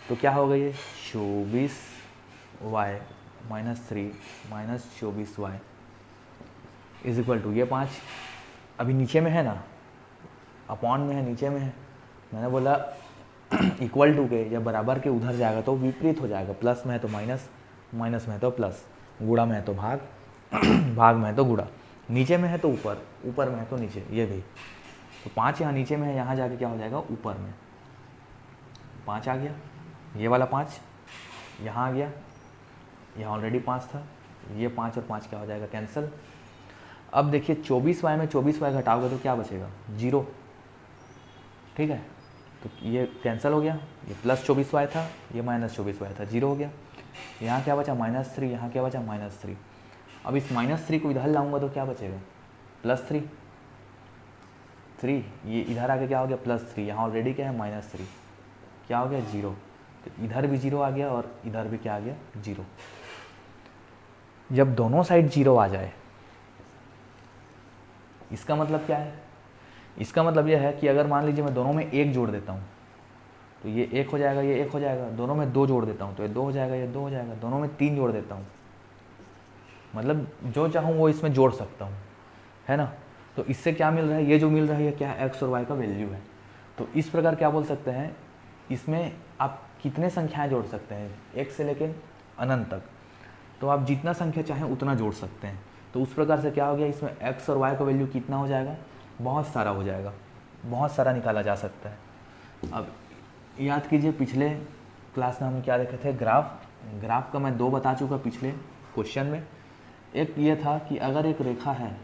तो क्या होगा ये 24y minus 3 minus 24y is equal to ये 5 अभी नीचे में है ना, अपॉन में है, नीचे में है। मैंने बोला इक्वल टू के या बराबर के उधर जाएगा तो विपरीत हो जाएगा, प्लस में है तो माइनस, माइनस में है तो प्लस, गुणा में है तो भाग, भाग में है तो गुणा, नीचे में है तो ऊपर, ऊपर में है तो नीचे, ये भी। तो 5 यहाँ नीचे में है, यहाँ जाके क्या हो जाएगा ऊपर में, 5 आ गया, ये वाला 5 यहाँ आ गया, यहाँ ऑलरेडी 5 था, ये 5 और 5 क्या हो जाएगा कैंसिल। अब देखिए 24y में 24y घटाओगे तो क्या बचेगा, 0। ठीक है, तो ये कैंसिल हो गया, ये प्लस 24y था, ये माइनस 24y था, 0 हो गया। यहाँ क्या बचा -3, यहाँ क्या बचा -3। अब इस -3 को इधर लाऊंगा तो क्या बचेगा, +3, 3, ये इधर आके क्या हो गया +3, यहाँ ऑलरेडी क्या है -3, क्या हो गया 0। तो इधर भी 0 आ गया और इधर भी क्या आ गया 0। जब दोनों साइड 0 आ जाए, इसका मतलब क्या है, इसका मतलब यह है कि अगर मान लीजिए मैं दोनों में 1 जोड़ देता हूँ तो ये 1 हो जाएगा, ये 1 हो जाएगा। दोनों में 2 जोड़ देता हूँ तो ये 2 हो जाएगा, ये 2 हो जाएगा। दोनों में 3 जोड़ देता हूँ, मतलब जो चाहूँ वो इसमें जोड़ सकता हूँ, है ना। तो इससे क्या मिल रहा है, ये जो मिल रहा है ये क्या है, x और y का वैल्यू है। तो इस प्रकार क्या बोल सकते हैं, इसमें आप कितने संख्याएँ जोड़ सकते हैं, 1 से लेकर अनंत तक। तो आप जितना संख्या चाहें उतना जोड़ सकते हैं। तो उस प्रकार से क्या हो गया, इसमें x और y का वैल्यू कितना हो जाएगा, बहुत सारा हो जाएगा, बहुत सारा निकाला जा सकता है। अब याद कीजिए पिछले क्लास में हम क्या देखे थे, ग्राफ का मैं 2 बता चुका पिछले क्वेश्चन में। एक ये था कि अगर एक रेखा है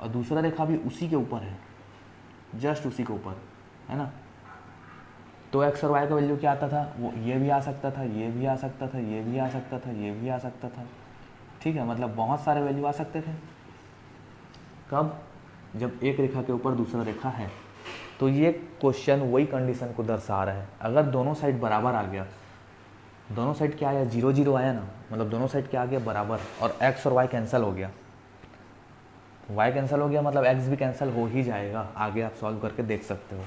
और दूसरा रेखा भी उसी के ऊपर है, जस्ट उसी के ऊपर, है ना, तो x और y का वैल्यू क्या आता था, वो ये भी आ सकता था, ये भी आ सकता था, ये भी आ सकता था, ये भी आ सकता था। ठीक है, मतलब बहुत सारे वैल्यू आ सकते थे। कब, जब एक रेखा के ऊपर दूसरा रेखा है। तो ये क्वेश्चन वही कंडीशन को दर्शा रहा है। अगर दोनों साइड बराबर आ गया, दोनों साइड क्या आया, 0 0 आया ना, मतलब दोनों साइड क्या आ गया बराबर, और x और y कैंसिल हो गया, y कैंसिल हो गया मतलब x भी कैंसिल हो ही जाएगा, आगे आप सॉल्व करके देख सकते हो।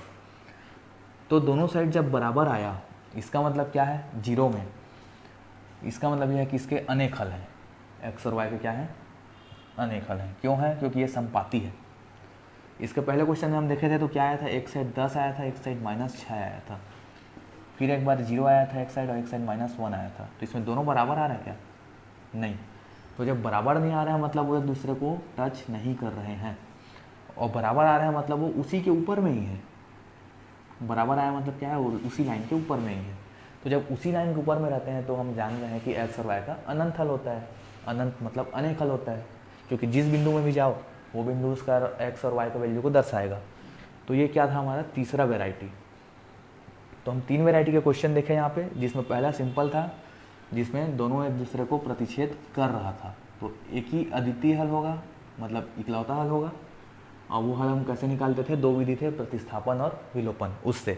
तो दोनों साइड जब बराबर आया, इसका मतलब क्या है, 0 में, इसका मतलब यह है कि इसके अनेक हल हैं, x और y के क्या है, अनेक हल हैं। क्यों है, क्योंकि ये समपाती है। इसके पहले क्वेश्चन में हम देखे थे तो क्या आया था, एक साइड 10 आया था, एक साइड -6 आया था, फिर एक बार 0 आया था एक साइड और एक साइड -1 आया था। तो इसमें दोनों बराबर आ रहा है क्या, नहीं। तो जब बराबर नहीं आ रहा है मतलब वो एक दूसरे को टच नहीं कर रहे हैं, और बराबर आ रहा है मतलब वो उसी के ऊपर में ही है। बराबर आया मतलब क्या है, वो उसी लाइन के ऊपर में ही है। तो जब उसी लाइन के ऊपर में रहते हैं तो हम जान रहे हैं कि x और y का अनंत हल होता है। अनंत मतलब अनेक हल होता है, क्योंकि जिस बिंदु में भी जाओ वो बिंदु उसका x और y का वैल्यू को दर्शाएगा। तो ये क्या था हमारा तीसरा वेराइटी। तो हम 3 वेराइटी के क्वेश्चन देखे यहाँ पे, जिसमें पहला सिंपल था, जिसमें दोनों एक दूसरे को प्रतिच्छेद कर रहा था। तो एक ही अद्वितीय हल होगा, मतलब इकलौता हल होगा। और वो हल हम कैसे निकालते थे, 2 विधि थे, प्रतिस्थापन और विलोपन, उससे।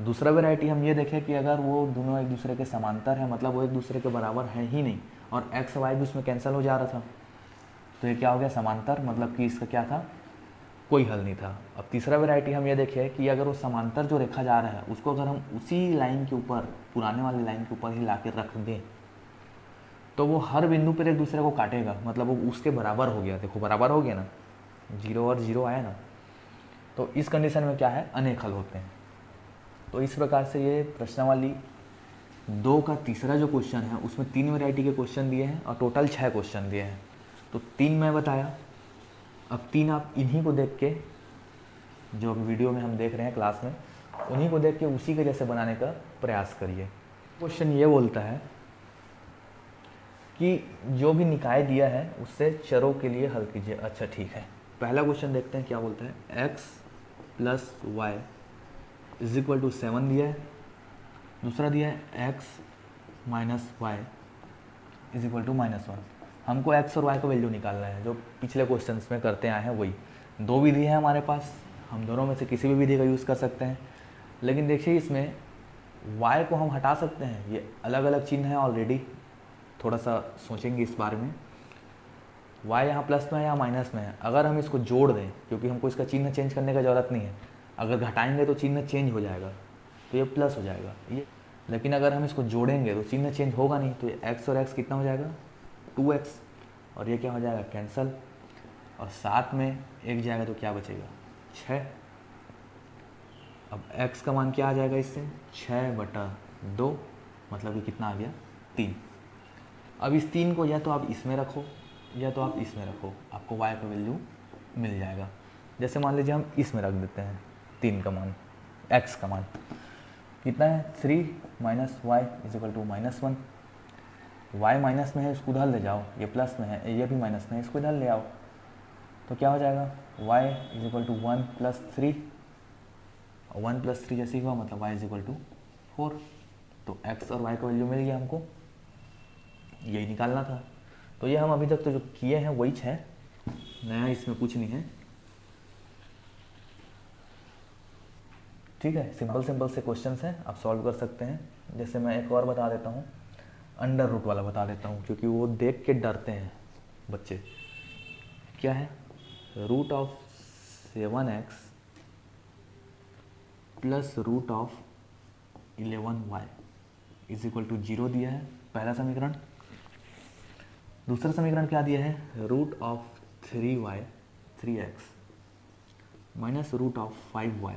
दूसरा वेराइटी हम ये देखें कि अगर वो दोनों एक दूसरे के समांतर है, मतलब वो एक दूसरे के बराबर है ही नहीं, और x y भी उसमें कैंसिल हो जा रहा था, तो ये क्या हो गया, समांतर, मतलब कि इसका क्या था, कोई हल नहीं था। अब तीसरा वेराइटी हम ये देखें कि अगर वो समांतर जो रेखा जा रहा है उसको अगर हम उसी लाइन के ऊपर, पुराने वाली लाइन के ऊपर ही ला के रख दें, तो वो हर बिंदु पर एक दूसरे को काटेगा, मतलब वो उसके बराबर हो गया। देखो बराबर हो गया ना, 0 और 0 आया ना, तो इस कंडीशन में क्या है, अनेक हल होते हैं। तो इस प्रकार से ये प्रश्नावली 2 का तीसरा जो क्वेश्चन है उसमें 3 वैरायटी के क्वेश्चन दिए हैं और टोटल 6 क्वेश्चन दिए हैं। तो 3 मैं बताया, अब 3 आप इन्हीं को देख के, जो वीडियो में हम देख रहे हैं क्लास में, उन्हीं को देख के उसी के जैसे बनाने का प्रयास करिए। क्वेश्चन ये बोलता है कि जो भी निकाय दिया है उससे चरों के लिए हल कीजिए। अच्छा ठीक है, पहला क्वेश्चन देखते हैं क्या बोलता है। x plus y is equal to 7 दिया है, दूसरा दिया है x minus y is equal to -1। हमको x और y का वैल्यू निकालना है, जो पिछले क्वेश्चंस में करते आए हैं वही। दो विधि है हमारे पास, हम दोनों में से किसी भी विधि का यूज़ कर सकते हैं। लेकिन देखिए इसमें y को हम हटा सकते हैं, ये अलग अलग चिन्ह है ऑलरेडी। थोड़ा सा सोचेंगे इस बारे में। y यहाँ प्लस में है या माइनस में है, अगर हम इसको जोड़ दें, क्योंकि हमको इसका चिन्ह चेंज करने का ज़रूरत नहीं है, अगर घटाएंगे तो चिन्ह चेंज हो जाएगा, तो ये प्लस हो जाएगा ये। लेकिन अगर हम इसको जोड़ेंगे तो चिन्ह चेंज होगा नहीं, तो ये x और x कितना हो जाएगा 2x, और ये क्या हो जाएगा कैंसल, और साथ में एक जाएगा तो क्या बचेगा 6। अब x का मान क्या आ जाएगा इससे 6/2, मतलब कि कितना आ गया 3। अब इस 3 को या तो आप इसमें रखो या तो आप इसमें रखो, आपको y का वैल्यू मिल जाएगा। जैसे मान लीजिए हम इसमें रख देते हैं 3 का मान, x का मान कितना है 3 minus y is equal to -1। y minus में है, इसको उधर ले जाओ, ये प्लस में है, ये भी माइनस में है, इसको इधर ले आओ, तो क्या हो जाएगा y इज इक्वल टू 1 + 3, 1 + 3 जैसे ही हुआ मतलब y इज इक्वल टू 4। तो x और y का वैल्यू मिल गया हमको, यही निकालना था। तो ये हम अभी तक तो जो किए हैं वही है, नया इसमें कुछ नहीं है। ठीक है, सिंपल से क्वेश्चंस हैं, आप सॉल्व कर सकते हैं। जैसे मैं एक और बता देता हूँ, अंडर रूट वाला बता देता हूँ, क्योंकि वो देख के डरते हैं बच्चे। क्या है रूट ऑफ 7x प्लस root of 11y is equal to 0 दिया है, पहला समीकरण। दूसरा समीकरण क्या दिया है रूट ऑफ 3x माइनस root of 5y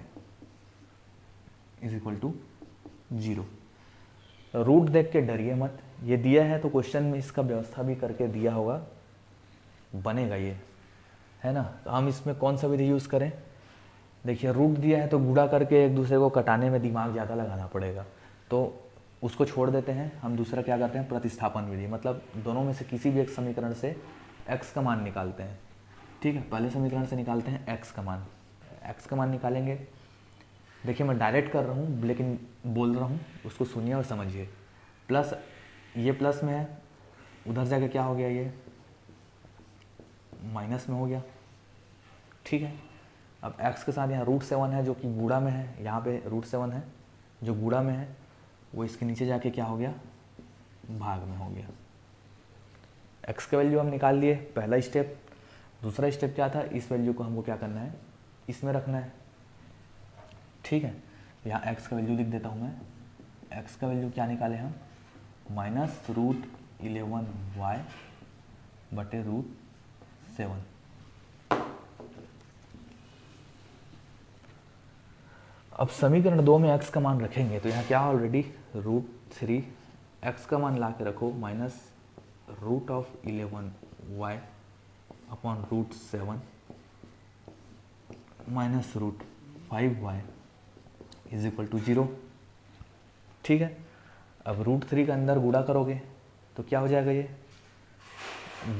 is equal to 0। Root देख के डरिए मत, ये दिया है तो क्वेश्चन में इसका व्यवस्था भी करके दिया होगा, बनेगा ये, है ना। तो हम इसमें कौन सा विधि यूज़ करें। देखिए रूट दिया है तो गुणा करके एक दूसरे को कटाने में दिमाग ज़्यादा लगाना पड़ेगा, तो उसको छोड़ देते हैं। हम दूसरा क्या करते हैं प्रतिस्थापन विधि, मतलब दोनों में से किसी भी एक समीकरण से x का मान निकालते हैं। ठीक है, पहले समीकरण से निकालते हैं x का मान। x का मान निकालेंगे, देखिए मैं डायरेक्ट कर रहा हूँ लेकिन बोल रहा हूँ, उसको सुनिए और समझिए। प्लस ये प्लस में है, उधर जाके क्या हो गया ये माइनस में हो गया। ठीक है, अब x के साथ यहाँ √7 है जो कि गुणा में है, यहाँ पे √7 है जो गुणा में है, वो इसके नीचे जाके क्या हो गया भाग में हो गया। x का वैल्यू हम निकाल लिए, पहला स्टेप। दूसरा स्टेप क्या था, इस वैल्यू को हमको क्या करना है इसमें रखना है। ठीक है, यहाँ x का वैल्यू लिख देता हूँ मैं। x का वैल्यू क्या निकाले हम -√11y बटे √7। अब समीकरण 2 में x का मान रखेंगे तो यहाँ क्या ऑलरेडी √3, x का मान ला के रखो -√11y upon √7 minus √5y is equal to 0। ठीक है, अब √3 का अंदर गुणा करोगे तो क्या हो जाएगा, ये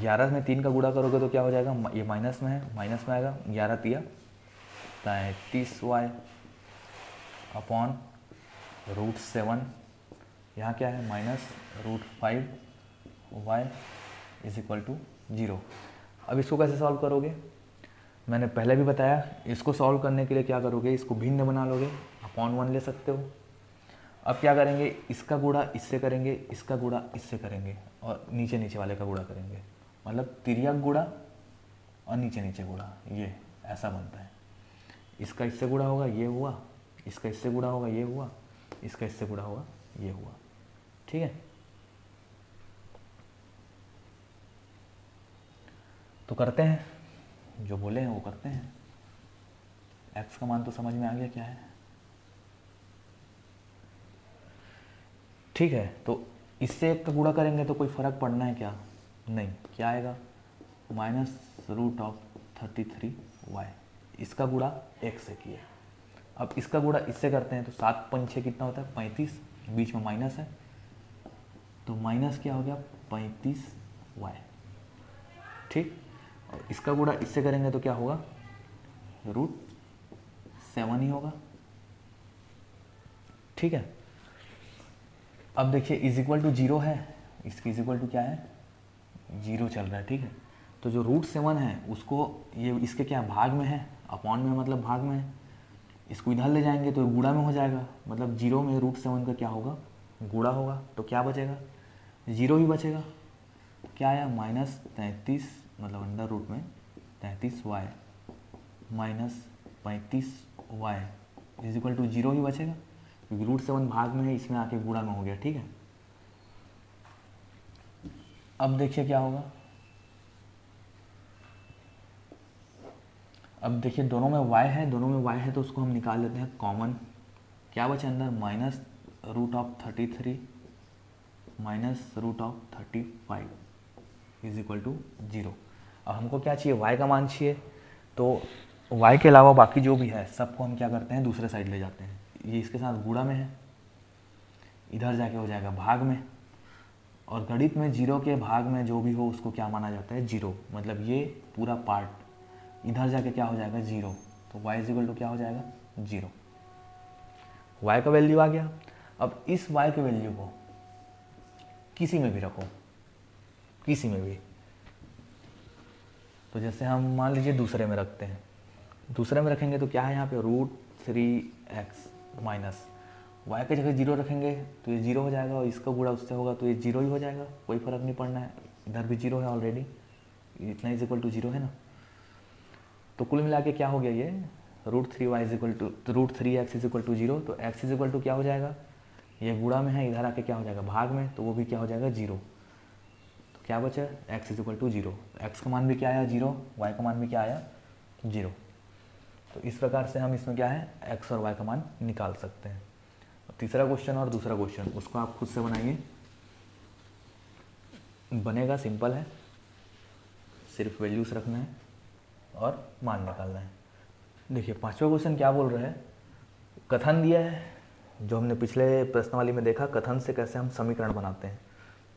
11 में 3 का गुणा करोगे तो क्या हो जाएगा, ये माइनस में है, माइनस में आएगा, 11 × 33y अपॉन √7, यहाँ क्या है -√5y इज इक्वल टू 0। अब इसको कैसे सॉल्व करोगे, मैंने पहले भी बताया, इसको सॉल्व करने के लिए क्या करोगे, इसको भिन्न बना लोगे, अपॉन 1 ले सकते हो। अब क्या करेंगे, इसका गुणा इससे करेंगे, इसका गुणा इससे करेंगे, और नीचे नीचे वाले का गुणा करेंगे, मतलब तिर्यक गुणा और नीचे नीचे गुणा, ये ऐसा बनता है। इसका इससे गुणा होगा ये हुआ, इसका इससे गुणा होगा ये हुआ, इसका इससे गुणा होगा ये हुआ। ठीक है, तो करते हैं, जो बोले हैं वो करते हैं। x का मान तो समझ में आ गया क्या है। ठीक है, तो इससे एक का गुणा करेंगे तो कोई फर्क पड़ना है क्या, नहीं। क्या आएगा -√33y, इसका गुणा x से किया अब इसका गुणा इससे करते हैं तो 7 5 6 कितना होता है 35, बीच में माइनस है तो माइनस क्या हो गया 35y, ठीक। और इसका गुणा इससे करेंगे तो क्या होगा √7 ही होगा, ठीक है। अब देखिए इज इक्वल टू 0 है, इसकी इज इक्वल टू क्या है 0 चल रहा है, ठीक है। तो जो √7 है उसको ये इसके क्या भाग में है, अपॉन में मतलब भाग में है, इसको इधर ले जाएंगे तो गुणा में हो जाएगा, मतलब 0 में √7 का क्या होगा गुणा होगा, तो क्या बचेगा 0 ही बचेगा। क्या आया -33 मतलब अंडर रूट में 33y minus 35y is equal to 0 ही बचेगा, क्योंकि √7 भाग में है, इसमें आके गुणा में हो गया, ठीक है। अब देखिए क्या होगा, अब देखिए दोनों में y है, दोनों में y है तो उसको हम निकाल लेते हैं कॉमन। क्या बचे अंदर -√33 -√35 इज इक्वल टू 0। अब हमको क्या चाहिए y का मान चाहिए, तो y के अलावा बाकी जो भी है सबको हम क्या करते हैं दूसरे साइड ले जाते हैं। ये इसके साथ गुणा में है, इधर जाके हो जाएगा भाग में, और गणित में 0 के भाग में जो भी हो उसको क्या माना जाता है 0, मतलब ये पूरा पार्ट इधर जाके क्या हो जाएगा 0, तो y इज इक्वल टू क्या हो जाएगा 0। y का वैल्यू आ गया। अब इस y के वैल्यू को किसी में भी रखो, किसी में भी, तो जैसे हम मान लीजिए दूसरे में रखते हैं, दूसरे में रखेंगे तो क्या है यहाँ पे √3x माइनस y की जगह 0 रखेंगे तो ये 0 हो जाएगा, और इसका गुणा उससे होगा तो ये 0 ही हो जाएगा, कोई फर्क नहीं पड़ना है, इधर भी 0 है ऑलरेडी, इतना इज इक्वल टू 0 है ना। तो कुल मिला के क्या हो गया ये √3y is equal to √3x is equal to 0, तो x इज इक्वल टू क्या हो जाएगा, ये गुणा में है, इधर आके क्या हो जाएगा भाग में, तो वो भी क्या हो जाएगा 0। तो क्या बचा x is equal to 0, x का मान भी क्या आया 0, y का मान भी क्या आया 0। तो इस प्रकार से हम इसमें क्या है x और y का मान निकाल सकते हैं। तीसरा क्वेश्चन और दूसरा क्वेश्चन उसको आप खुद से बनाइए, बनेगा सिंपल है, सिर्फ वैल्यूज रखना है और मान निकालना है। देखिए पांचवा क्वेश्चन क्या बोल रहा है, कथन दिया है, जो हमने पिछले प्रश्नावली में देखा कथन से कैसे हम समीकरण बनाते हैं,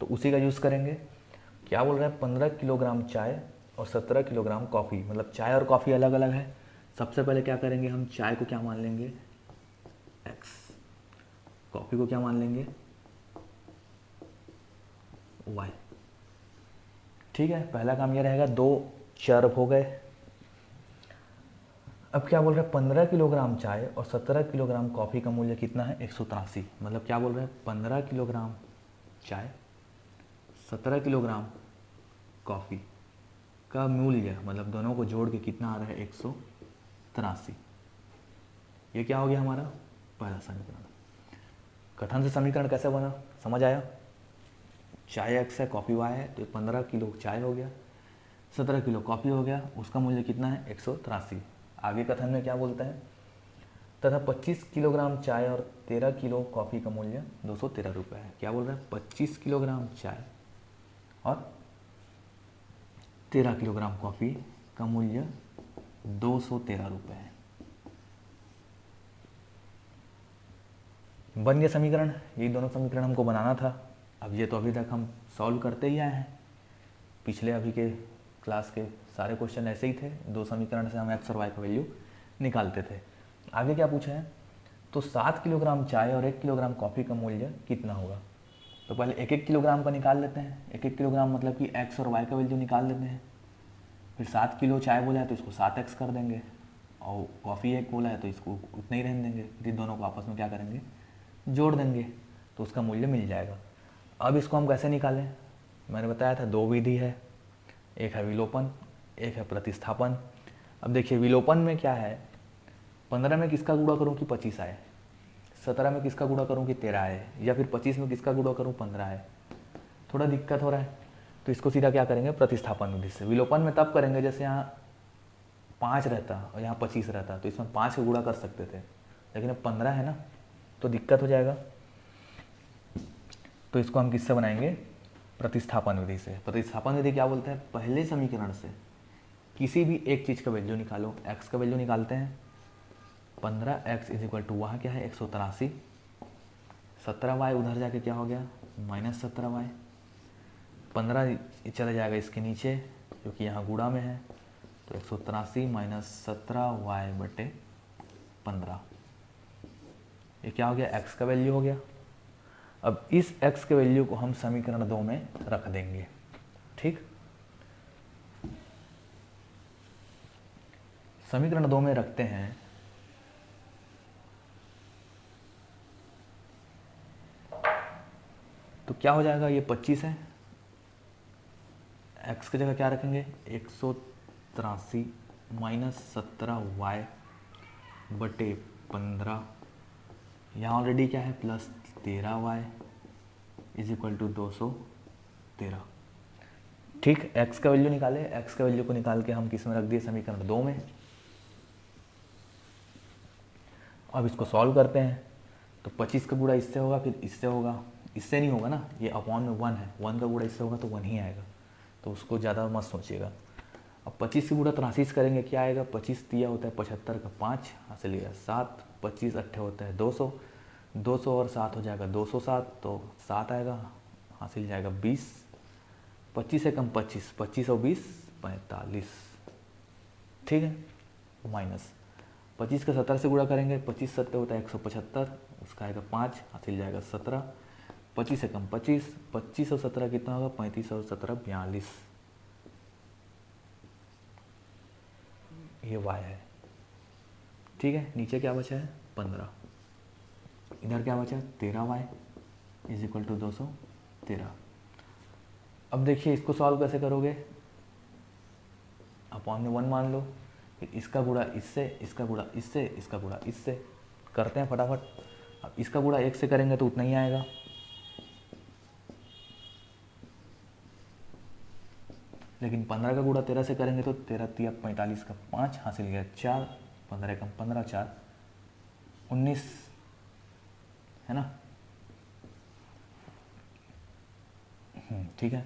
तो उसी का यूज़ करेंगे। क्या बोल रहा है 15 किलोग्राम चाय और 17 किलोग्राम कॉफ़ी, मतलब चाय और कॉफ़ी अलग अलग है। सबसे पहले क्या करेंगे हम चाय को क्या मान लेंगे x, कॉफ़ी को क्या मान लेंगे y, ठीक है। पहला काम ये रहेगा, दो चर हो गए। अब क्या बोल रहे हैं 15 किलोग्राम चाय और 17 किलोग्राम कॉफ़ी का मूल्य कितना है 183, मतलब क्या बोल रहे हैं 15 किलोग्राम चाय 17 किलोग्राम कॉफ़ी का मूल्य, मतलब दोनों को जोड़ के कितना आ रहा है 183। ये क्या हो गया हमारा पहला समीकरण। कथन से समीकरण कैसे बना समझ आया, चाय x है कॉफ़ी y है, तो 15 किलो चाय हो गया, 17 किलो कॉफ़ी हो गया, उसका मूल्य कितना है 183। आगे कथन में क्या बोलता है, तथा 25 किलोग्राम चाय और 13 किलो कॉफ़ी का मूल्य 213 रुपये है। क्या बोल रहा है 25 किलोग्राम चाय और 13 किलोग्राम कॉफ़ी का मूल्य 213 रुपये है। बन गया समीकरण, ये दोनों समीकरण हमको बनाना था। अब ये तो अभी तक हम सॉल्व करते ही आए हैं, पिछले अभी के क्लास के सारे क्वेश्चन ऐसे ही थे, दो समीकरण से हम x और y का वैल्यू निकालते थे। आगे क्या पूछा है, तो 7 किलोग्राम चाय और 1 किलोग्राम कॉफ़ी का मूल्य कितना होगा। तो पहले 1-1 किलोग्राम का निकाल लेते हैं, 1-1 किलोग्राम मतलब कि x और y का वैल्यू निकाल लेते हैं। फिर 7 किलो चाय बोला है तो इसको 7x कर देंगे, और कॉफ़ी 1 बोला है तो इसको उतना ही रहने देंगे, फिर दोनों को आपस में क्या करेंगे जोड़ देंगे, तो उसका मूल्य मिल जाएगा। अब इसको हम कैसे निकालें, मैंने बताया था दो विधि है, एक है विलोपन, एक है प्रतिस्थापन। अब देखिए विलोपन में क्या है, 15 में किसका गुणा करूं कि 25 आए, 17 में किसका गुणा करूं कि 13 आए, या फिर 25 में किसका गुणा करूं 15 आए, थोड़ा दिक्कत हो रहा है। तो इसको सीधा क्या करेंगे प्रतिस्थापन विधि से। विलोपन में तब करेंगे जैसे यहाँ 5 रहता और यहाँ 25 रहता, तो इसमें 5 का गुणा कर सकते थे, लेकिन अब 15 है ना तो दिक्कत हो जाएगा। तो इसको हम किससे बनाएंगे प्रतिस्थापन विधि से। प्रतिस्थापन विधि क्या बोलते हैं, पहले समीकरण से किसी भी एक चीज़ का वैल्यू निकालो, x का वैल्यू निकालते हैं, 15x इज इक्वल टू वहाँ क्या है 183, 17y उधर जाके क्या हो गया -17y, 15 चला जाएगा इसके नीचे क्योंकि यहाँ गुणा में है, तो 183 -17y बटे 15, ये क्या हो गया x का वैल्यू हो गया। अब इस x के वैल्यू को हम समीकरण 2 में रख देंगे। ठीक, समीकरण 2 में रखते हैं तो क्या हो जाएगा, ये 25 है, x की जगह क्या रखेंगे 183 -17y बटे 15, यहाँ ऑलरेडी क्या है +13y इज इक्वल टू 213। ठीक, x का वैल्यू निकाले, x का वैल्यू को निकाल के हम किस में रख दिए समीकरण 2 में। अब इसको सॉल्व करते हैं तो 25 का गुणा इससे होगा, फिर इससे होगा, इससे नहीं होगा ना, ये अपॉन में 1 है, 1 का गुणा इससे होगा तो 1 ही आएगा, तो उसको ज़्यादा मत सोचिएगा। अब 25 से गुणा 83 करेंगे, क्या आएगा 25 दिया होता है 75 का 5 हासिल लिया 7, 25 अट्ठे होता है 200, 200 और 7 हो जाएगा 207, तो 7 आएगा, हासिल जाएगा 20, 25 से कम 25, 25 और 20 45। ठीक है, माइनस 25 का 70 से गुणा करेंगे, 25 सत्ते होता है 175, उसका आएगा 5, हासिल जाएगा 17, 25 से कम 25, 25 और 17 कितना होगा 35 और 17 42, ये y है। ठीक है, नीचे क्या बचा है 15, इधर क्या बचा 13y इज इक्वल टू 213। अब देखिए इसको सॉल्व कैसे करोगे, अपॉन में 1 मान लो, फिर इसका गुणा इससे, इसका गुणा इससे, इसका गुणा इससे करते हैं फटाफट। अब इसका गुणा 1 से करेंगे तो उतना ही आएगा, लेकिन 15 का गुणा 13 से करेंगे तो 13 तिया 45 का 5 हासिल गया 4, 15 कम 15 4 19 है ना। ठीक है,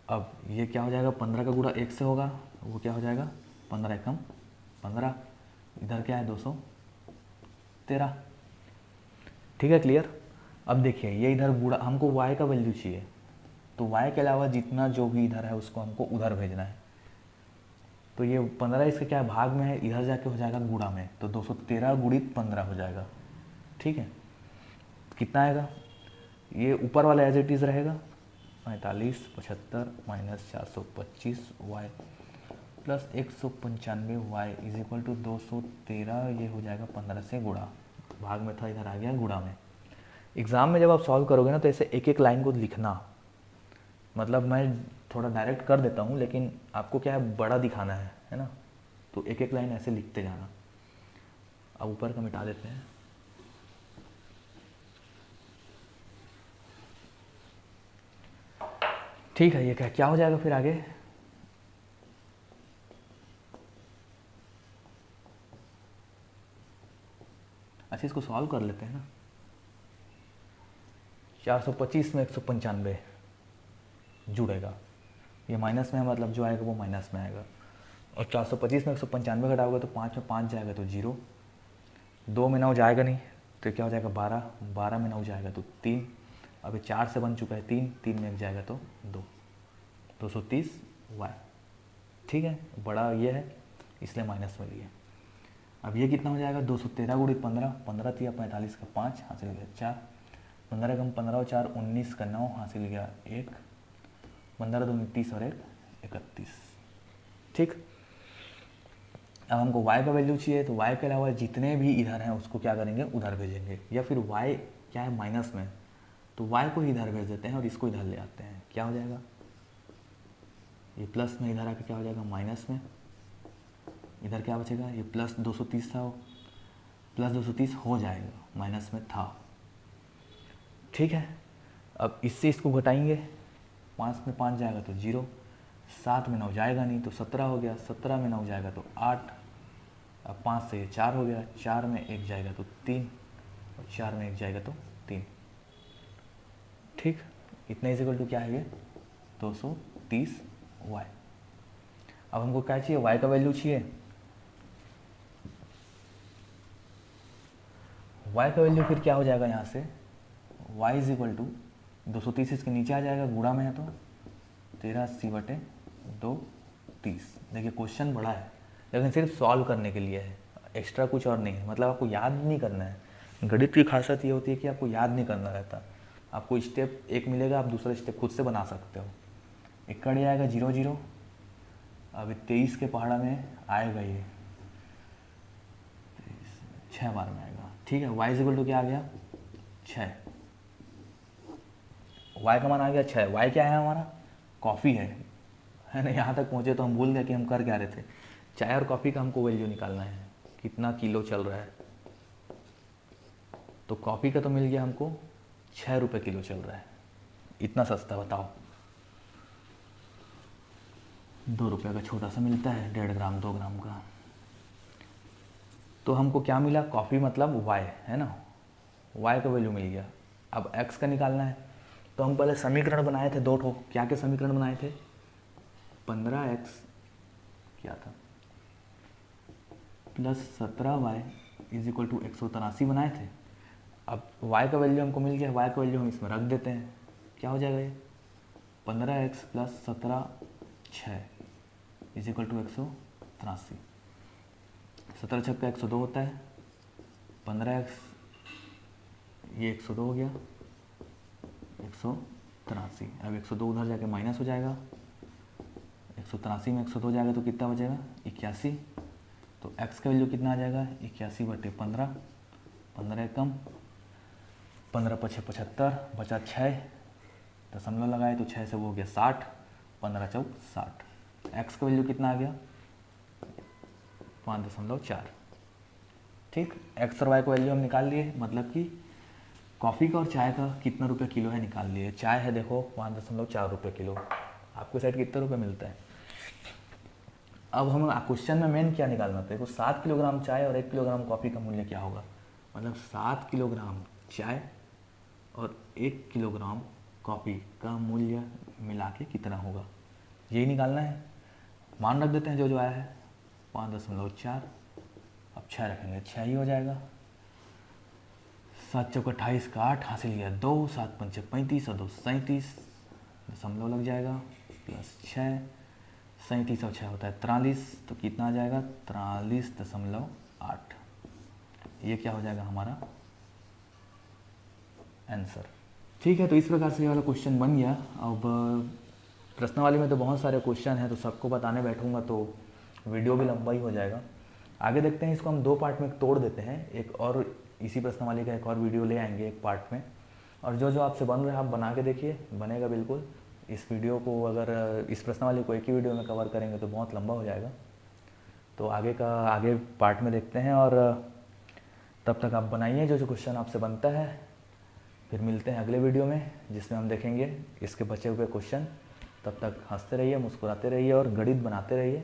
अब ये क्या हो जाएगा 15 का गुणा 1 से होगा, वो क्या हो जाएगा 15 कम 15, इधर क्या है 213। ठीक है, क्लियर। अब देखिए ये इधर गुणा, हमको y का वैल्यू चाहिए, तो y के अलावा जितना जो भी इधर है उसको हमको उधर भेजना है, तो ये 15 इसके क्या भाग में है, इधर जाके हो जाएगा गुणा में, तो 213 गुणित 15 हो जाएगा। ठीक है, कितना आएगा, ये ऊपर वाला एज इट इज़ रहेगा 45 75 minus 425 y plus 195 y is equal to 213, ये हो जाएगा 15 से गुणा, भाग में था इधर आ गया गुणा में। एग्ज़ाम में जब आप सॉल्व करोगे ना तो ऐसे एक एक लाइन को लिखना, मतलब मैं थोड़ा डायरेक्ट कर देता हूँ लेकिन आपको क्या है बड़ा दिखाना है ना, तो एक एक लाइन ऐसे लिखते जाना। अब ऊपर का मिटा देते हैं। ठीक है, ये क्या हो जाएगा फिर आगे, अच्छा इसको सॉल्व कर लेते हैं ना। 425 में 195 जुड़ेगा, ये माइनस में है, मतलब जो आएगा वो माइनस में आएगा, और 425 में 195 घटाओगे तो 5 में 5 जाएगा तो 0, 2 में 9 जाएगा नहीं तो क्या हो जाएगा 12, 12 में 9 जाएगा तो 3, अभी 4 से बन चुका है 3, 3 में 1 जाएगा तो 2, 230 y। ठीक है, बड़ा ये है इसलिए माइनस में लिया। अब ये कितना हो जाएगा 213 गुणित 15, 15 तिया 45 का 5 हासिल गया 4, 15 कम 15 और 4 19 का 9 हासिल गया 1, 15 2 30 और 1 31। ठीक, अब हमको y का वैल्यू चाहिए, तो y के अलावा जितने भी इधर हैं उसको क्या करेंगे उधर भेजेंगे, या फिर y क्या है माइनस में, तो y को इधर भेज देते हैं और इसको इधर ले आते हैं, क्या हो जाएगा ये प्लस में इधर आके क्या हो जाएगा माइनस में, इधर क्या बचेगा ये प्लस 230 था, प्लस 230 हो जाएगा, माइनस में था। ठीक है, अब इससे इसको घटाएंगे, 5 में 5 जाएगा तो 0, 7 में 9 जाएगा नहीं तो 17 हो गया, 17 में 9 जाएगा तो 8, अब 5 से 4 हो गया, 4 में 1 जाएगा तो 3, और 4 में 1 जाएगा तो 3। ठीक, इतना इज इक्वल टू क्या है ये 230 y। अब हमको क्या चाहिए y का वैल्यू चाहिए, y का वैल्यू फिर क्या हो जाएगा यहाँ से, y इज इक्वल टू 230 इसके नीचे आ जाएगा, गुणा में है तो 1380/230। देखिए क्वेश्चन बड़ा है लेकिन सिर्फ सॉल्व करने के लिए है, एक्स्ट्रा कुछ और नहीं है। मतलब आपको याद नहीं करना है। गणित की खासियत ये होती है कि आपको याद नहीं करना रहता। आपको स्टेप एक मिलेगा, आप दूसरा स्टेप खुद से बना सकते हो। एक कट आएगा 0 0, अभी 23 के पहाड़ा में आएगा ये 6 बार में आएगा, ठीक है। y इज इक्वल टू क्या आ गया 6, y का मान आ गया 6। y क्या है हमारा, कॉफ़ी है ना। यहाँ तक पहुँचे तो हम भूल गए कि हम कर क्या रहे थे। चाय और कॉफ़ी का हमको वैल्यू निकालना है, कितना किलो चल रहा है। तो कॉफ़ी का तो मिल गया हमको 6 रुपये किलो चल रहा है, इतना सस्ता बताओ। 2 रुपये का छोटा सा मिलता है, 1.5 ग्राम 2 ग्राम का। तो हमको क्या मिला, कॉफ़ी मतलब y है ना, y का वैल्यू मिल गया। अब x का निकालना है तो हम पहले समीकरण बनाए थे 2 ठो। क्या क्या समीकरण बनाए थे, 15x क्या था plus 17y is equal to 183 बनाए थे। अब y का वैल्यू हमको मिल गया, y का वैल्यू हम इसमें रख देते हैं। क्या हो जाएगा ये 15x plus 17 6 is equal to 183। 17 छक्का 102 होता है, 15x ये 102 हो गया 183। अब 102 उधर जाके माइनस हो जाएगा, 183 में 102 जाएगा तो कितना बचेगा 81। तो x का वैल्यू कितना आ जाएगा 81/15, 15 कम 15 पछे 75 बचा 6 दशमलव लगाए तो 6 से वो हो गया 60, 15 चौक 60। x का वैल्यू कितना आ गया 5.4। ठीक, x और y का वैल्यू हम निकाल लिए। मतलब कि कॉफ़ी का और चाय का कितना रुपये किलो है निकाल लिए। चाय है देखो 5.4 रुपये किलो, आपके साइड कितना रुपये मिलता है। अब हम क्वेश्चन में मेन क्या निकालना था, देखो 7 किलोग्राम चाय और 1 किलोग्राम कॉफ़ी का मूल्य क्या होगा। मतलब 7 किलोग्राम चाय और 1 किलोग्राम कॉफ़ी का मूल्य मिला के कितना होगा, यही निकालना है। मान रख देते हैं जो आया है 5.4। अब 6 रखेंगे 6 ही हो जाएगा। 7 चौक 28 का 8 हासिल किया 2, 7 पंचे 35 और 2 37 दशमलव लग जाएगा प्लस 6, 37 और 6 होता है 43। तो कितना आ जाएगा 43.8। ये क्या हो जाएगा हमारा आंसर। ठीक है, तो इस प्रकार से ये वाला क्वेश्चन बन गया। अब प्रश्नावली में तो बहुत सारे क्वेश्चन हैं, तो सबको बताने बैठूंगा तो वीडियो भी लंबा ही हो जाएगा। आगे देखते हैं, इसको हम 2 पार्ट में तोड़ देते हैं। एक और इसी प्रश्नावली का एक और वीडियो ले आएंगे एक पार्ट में। और जो आपसे बन रहा है आप बना के देखिए, बनेगा बिल्कुल। इस वीडियो को अगर इस प्रश्नावली को एक ही वीडियो में कवर करेंगे तो बहुत लंबा हो जाएगा। तो आगे पार्ट में देखते हैं। और तब तक आप बनाइए जो क्वेश्चन आपसे बनता है। फिर मिलते हैं अगले वीडियो में जिसमें हम देखेंगे इसके बचे हुए क्वेश्चन। तब तक हंसते रहिए, मुस्कुराते रहिए और गणित बनाते रहिए।